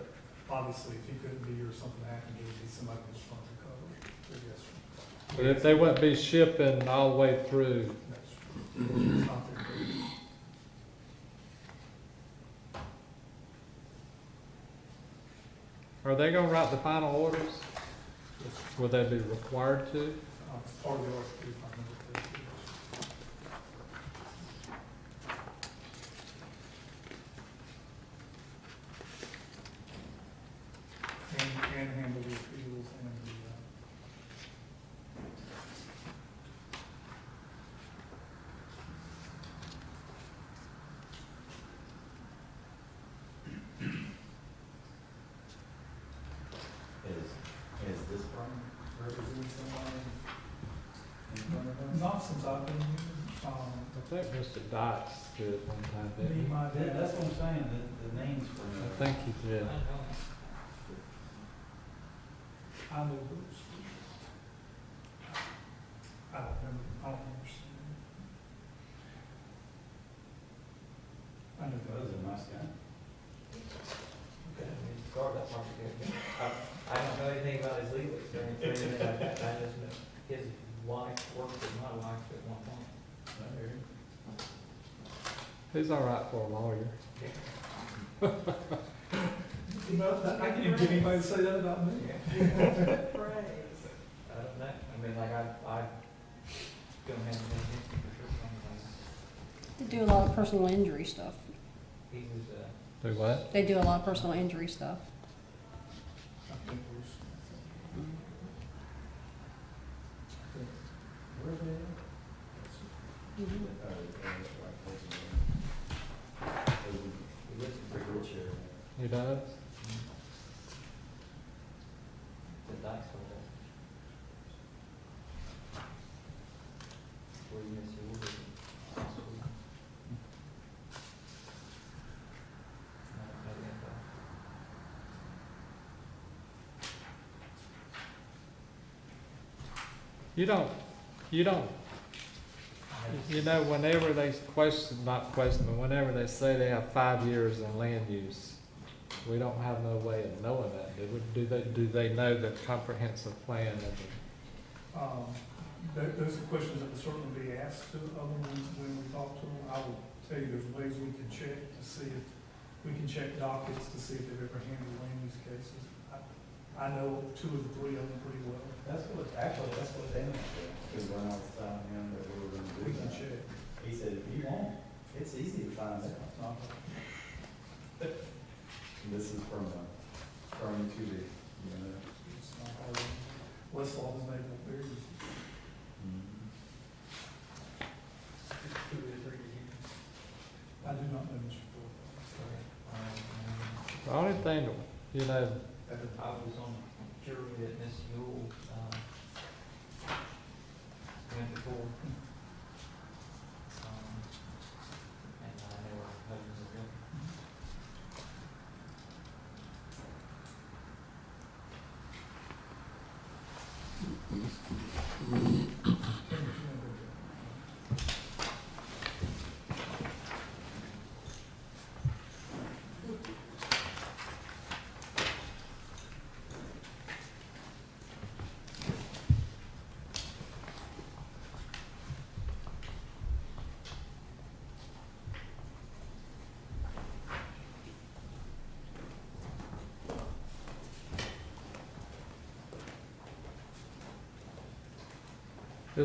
obviously, if he couldn't be here or something happened, there would be somebody who's firm to cover it. So yes, sir. But if they wouldn't be shipping all the way through, That's true. It's not their business. Are they gonna write the final orders? Will they be required to? It's part of the RFP, if I remember correctly. And handle the appeals and the, Is this firm representing somebody in front of us? not since I've been here. I think Mr. Dykes did one time, Me, didn't he? my dad. That's what I'm saying, the names for. I think he did. I know Bruce. I don't remember, I don't remember seeing him. I know That was a nice guy. Okay, I mean, start that part again. I don't know anything about his legal experience or anything like that. I just know his wife worked with my wife at one point. He's all right for a lawyer. You know, I can't get anybody to say that about me. I don't know. I mean, like, I don't have anything for sure. They do a lot of personal injury stuff. He was, Do what? They do a lot of personal injury stuff. I think Bruce. Where's he at? He lives in pretty good shape. He does? the Dykes Hotel. Where you miss your order. You know, whenever they whenever they say they have 5 years in land use, we don't have no way of knowing that, do they know the comprehensive plan of the? Those are questions that would certainly be asked to them when we talk to them. I will tell you, there's ways we can check to see if, we can check dockets to see if they've ever handled land use cases. I know 2 of the 3 of them pretty well. That's what Dan said, because when I was telling him that we were gonna do We can that, check. he said, if you want, it's easy to find out. It's not. This is from a firm to the, you know. It's not hard. Westlaw has made that very easy. I do not know Mr. Thorpe. The only thing, you know, I was on jury at Miss Yule, went before. And I know her husband's a real.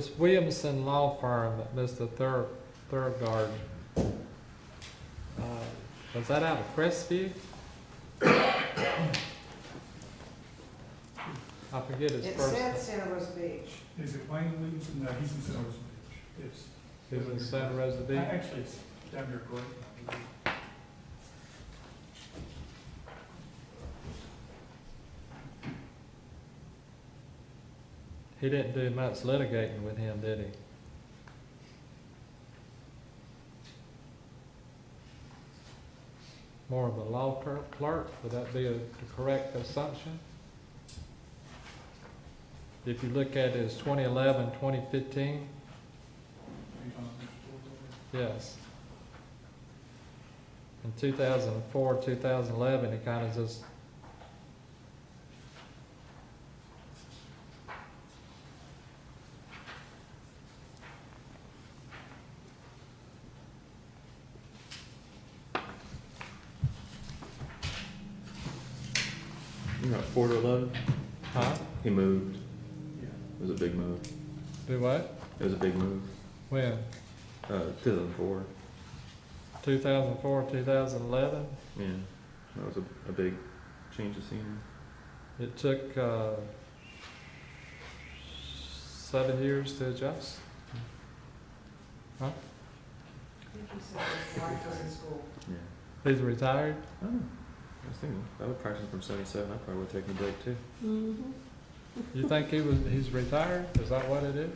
this Williamson Law Firm that Mr. Thurgard, was that out of Crestview? I forget his It first. said Santa Rosa Beach. Is it Wayne Williamson? No, he's in Santa Rosa Beach. He's in Santa Rosa Beach? Actually, it's down here, great. He didn't do much litigating with him, did he? More of a law clerk, would that be the correct assumption? If you look at his 2011, 2015, yes. In 2004, 2011, he kind of just You know, 4 to 11? Huh? He moved. It was a big move. Do what? It was a big move. When? 2004. 2004, 2011? Yeah, that was a big change of scenery. It took 7 years to adjust. Huh? I think he said his wife was in school. Yeah. He's retired? Oh, I was thinking, I was practicing from 77. I probably would have taken a break too. Mm-hmm. You think he's retired? Is that what it is?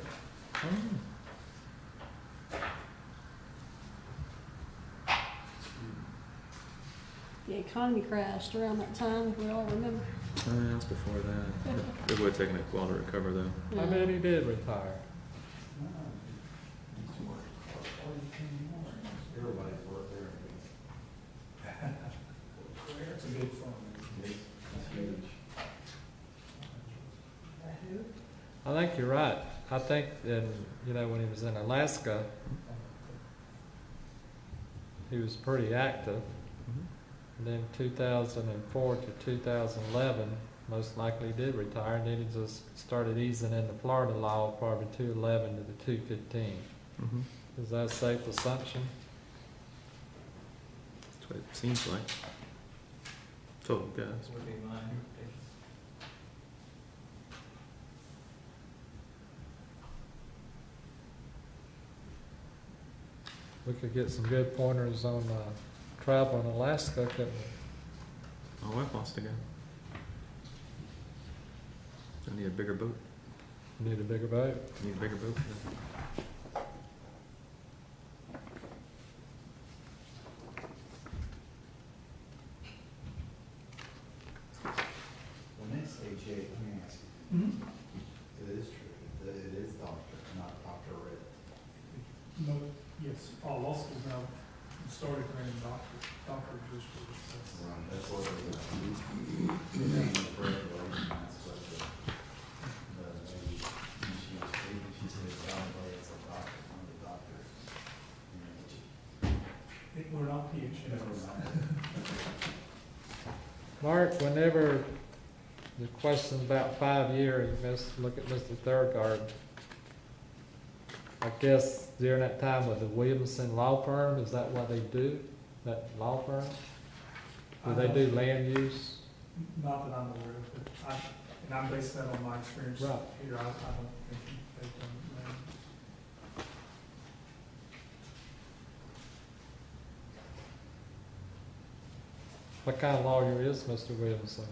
The economy crashed around that time, if we all remember. That's before that. It would have taken a while to recover though. I bet he did retire. Everybody's worked there. It's a big firm. It's huge. I think you're right. I think when he was in Alaska, he was pretty active. And then 2004 to 2011, most likely did retire, and then he just started easing into Florida law, probably 211 to the 215. Is that a safe assumption? That's what it seems like. Total guess. Would be mine. We could get some good pointers on travel in Alaska, couldn't we? My wife wants to go. I need a bigger boat. Need a bigger boat. Need a bigger boat. When they say Jay, let me ask you, it is true, that it is doctor, not Dr. Red. No, yes, law schools now started granting doctor just for this. That's what it is. The name of graduation, that's what the lady, she said, it's a doctor, one of the doctors. We're not PhDs. Mark, whenever the question's about 5 years, look at Mr. Thurgard. I guess during that time with the Williamson Law Firm, is that what they do? That law firm? Do they do land use? Not that I'm aware of, but and I'm basing that on my experience Right. here. I don't think they've done land. What kind of lawyer is Mr. Williamson?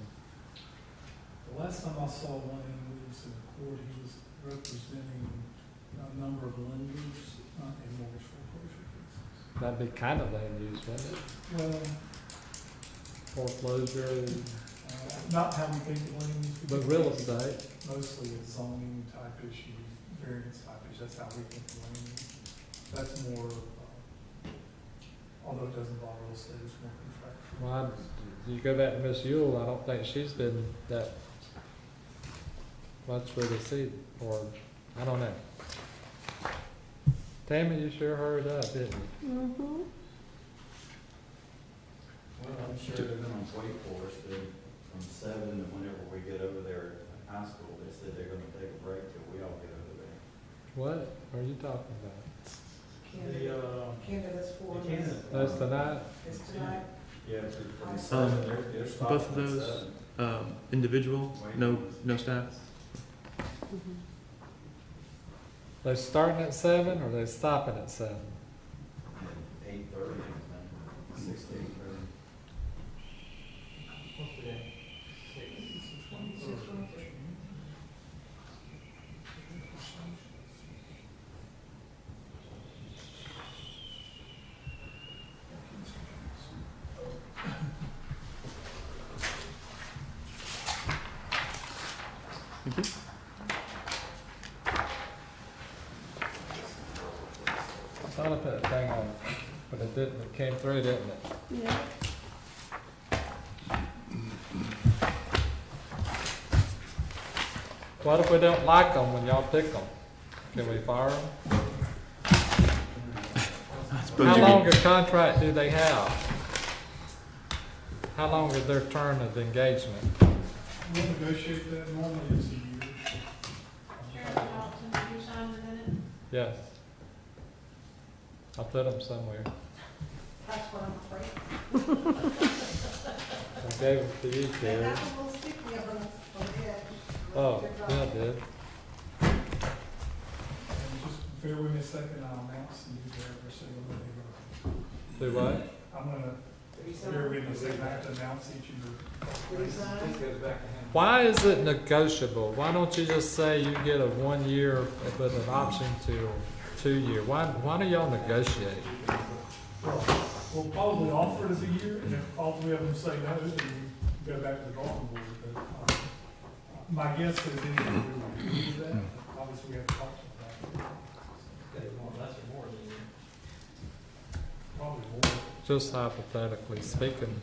The last time I saw Wayne Williams in court, he was representing a number of lenders in mortgage foreclosure cases. That'd be kind of land use, wouldn't it? Well, Foreclosure, not how we think of land use. but real estate. Mostly a zoning type issue, variance type issue. That's how we think of land use. That's more, although it doesn't involve real estate, it's more contractual. Well, you go back to Miss Yule, I don't think she's been that much with the seat, or, I don't know. Tammy, you sure hurried up, didn't you? Mm-hmm. Well, I'm sure they're gonna wait for us to, from 7 to whenever we get over there at high school, they said they're gonna take a break till we all get over there. What are you talking about? Candidates for That's tonight? It's tonight? Yeah, from 7, they're stopping Both of at those 7. individual, no staff. They starting at 7 or they stopping at 7? 8:30, 6 to 8:30. I thought I put a thing on, but it didn't, it came through, didn't it? Yeah. What if we don't like them when y'all pick them? Can we fire them? How long a contract do they have? How long is their term of engagement? We'll negotiate that, normally it's a year. Chairman Walton, did you sign within it? Yes. I put them somewhere. That's what I'm afraid. I gave them to you, They Terry. have a little sticky on the edge. Oh, yeah, I did. And just bear with me a second, I'll announce and use their receiver. Do what? I'm gonna, bear with me a second, I have to announce each of your. This goes back to him. Why is it negotiable? Why don't you just say you get a 1 year with an option to 2 year? Why do y'all negotiate? We'll probably offer it as a year, and if all three of them say no, then we go back to the drawing board. But my guess is anything we will do that. Obviously, we have to talk about it. They want less or more than you. Probably more. Just hypothetically speaking.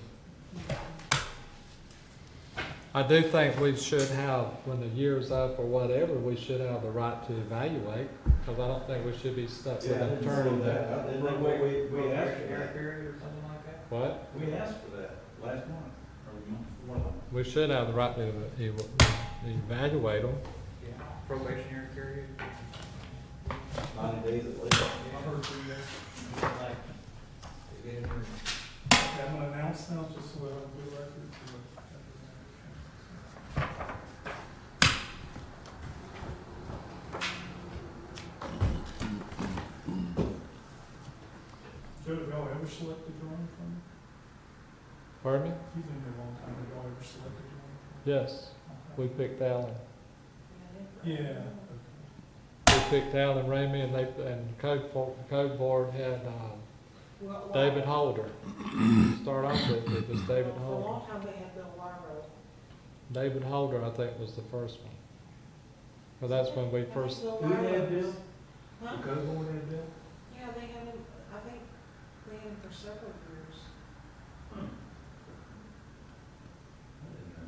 I do think we should have, when the year's up or whatever, we should have the right to evaluate, because I don't think we should be stuck with an attorney that. Didn't we asked for a period or something like that? What? We asked for that last month, or the month before. We should have the right to evaluate them. Yeah, probationary period. 90 days at least. I've heard three days. Like, to get in there. Okay, I'm gonna announce now, just so we have a good record. Joe, have y'all ever selected drawing from me? Pardon me? You've been here a long time, have y'all ever selected drawing from me? Yes, we picked Alan. Yeah. We picked Alan Ramey, and code board had David Holder. Start off with, it was David For a Holder. long time, they had Bill Lyro. David Holder, I think, was the first one. Well, that's when we first, Bill Who Lyro had was- Bill? Huh? The code board had Bill? Yeah, they had him, I think, they had him for several years. I didn't know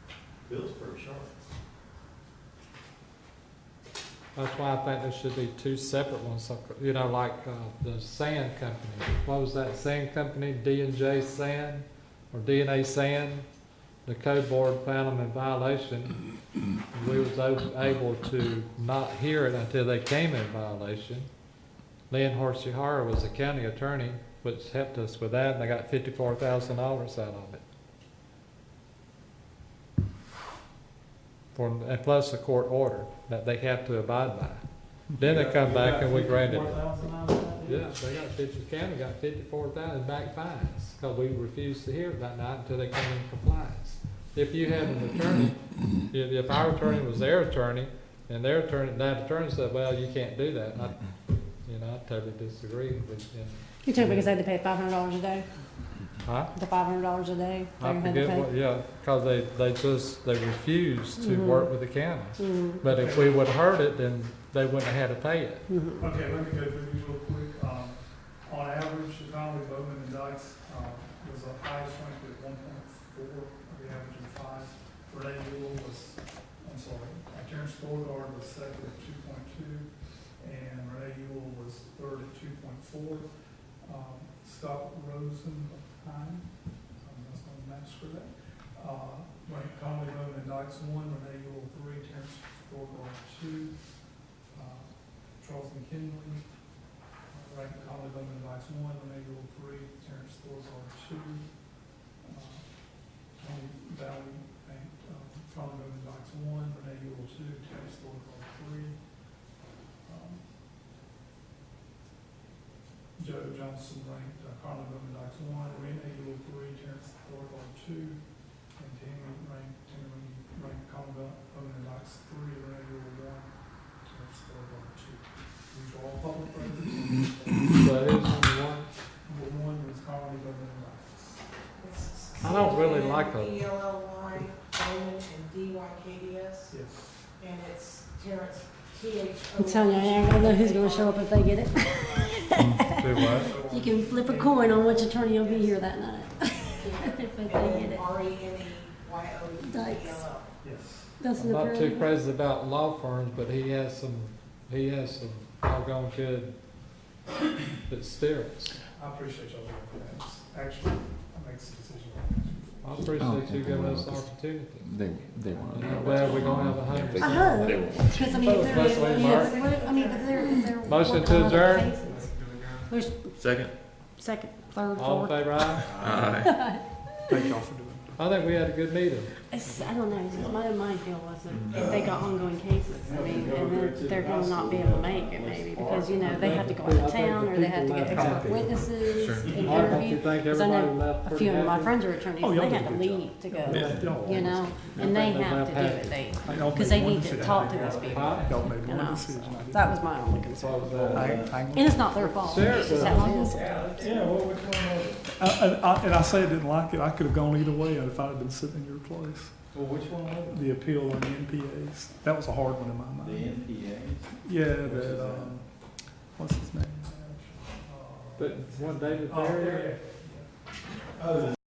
that. Bill's pretty sharp. that's why I think there should be two separate ones, so, you know, like the sand company. What was that sand company, D&J Sand, or DNA Sand? The code board found them in violation. We was able to not hear it until they came in violation. Lynn Horsey-Hara was the county attorney, which helped us with that, and they got $54,000 out of it. And plus a court order that they have to abide by. Then they come back and we granted it. Yeah, they got county got 54,000 back fines, because we refused to hear it that night until they come in compliance. If you had an attorney, if our attorney was their attorney, and that attorney said, well, you can't do that, and I totally disagree with him. You took because they had to pay $500 a day? Huh? The $500 a day? I they had to forget pay? what, yeah, because they refused to work with the county. Mhm. But if we would've heard it, then they wouldn't have had to pay it. Mhm. Okay, let me go through these real quick. On average, Conley, Bowman, and Dykes was the highest ranked at 1.4, the average of 5. Renee Newell was, Terrence Thorgard was second at 2.2, and Renee Newell was third at 2.4. Scott Rosenheim, that's my match for that. Ranked Conley, Bowman, and Dykes 1, Renee Newell 3, Terrence Thorgard 2. Charles McKinley, ranked Conley, Bowman, and Dykes 1, Renee Newell 3, Terrence Thorgard 2. Tony Valley, ranked Conley, Bowman, and Dykes 1, Renee Newell 2, Terrence Thorgard 3. Joe Johnson ranked Conley, Bowman, and Dykes 1, Renee Newell 3, Terrence Thorgard 2. And Tammy ranked Conley, Bowman, and Dykes 3, Renee Newell 1, Terrence Thorgard 2. These are all public records. So who's number one? Number 1 was Conley, Bowman, and Dykes. I don't really like them. E-L-L-Y, Bowman, and D-Y-K-D-S. Yes. And it's Terrence, T-H-O. I'm telling you, I ain't gonna know who's gonna show up if they get it. Do what? You can flip a coin on which attorney will be here that night. If they get it. R-E-N-E-Y-O-U-T-E-L-L. Yes. That's I'm an not too attorney. crazy about law firms, but he has some doggone good experience. I appreciate y'all doing that. Actually, I make the decision on that. I appreciate you giving us the opportunity. They And I'm glad we're gonna have 100%. I hope, because I mean, if That's the way, Mark. I mean, if they're. Motion to adjourn? There's Second? second, third, All in fourth. favor, aye? Aye. Thank y'all for doing I think we had a good meeting. I don't know, my feel was that if they got ongoing cases, I mean, and then they're gonna not be able to make it maybe, because, you know, they have to go out of town, or they have to get expert witnesses and Mark, don't you interview. think 'Cause I everybody know left a pretty few of my happy? friends are attorneys, Oh, and y'all they did have a to good job. leave to go, Yeah. you know, and they have to do it, because they need to talk to these people, Y'all made you one know, so decision. I didn't. that was my only concern. What was that? And it's not their fault, it's just how it is. Yeah, well, which one was it? And I say I didn't like it, I could have gone either way if I'd been sitting in your place. Well, which one was it? The appeal on the NPAs, that was a hard one in my The mind. NPAs? Yeah, that, what's his name? But one David Perry?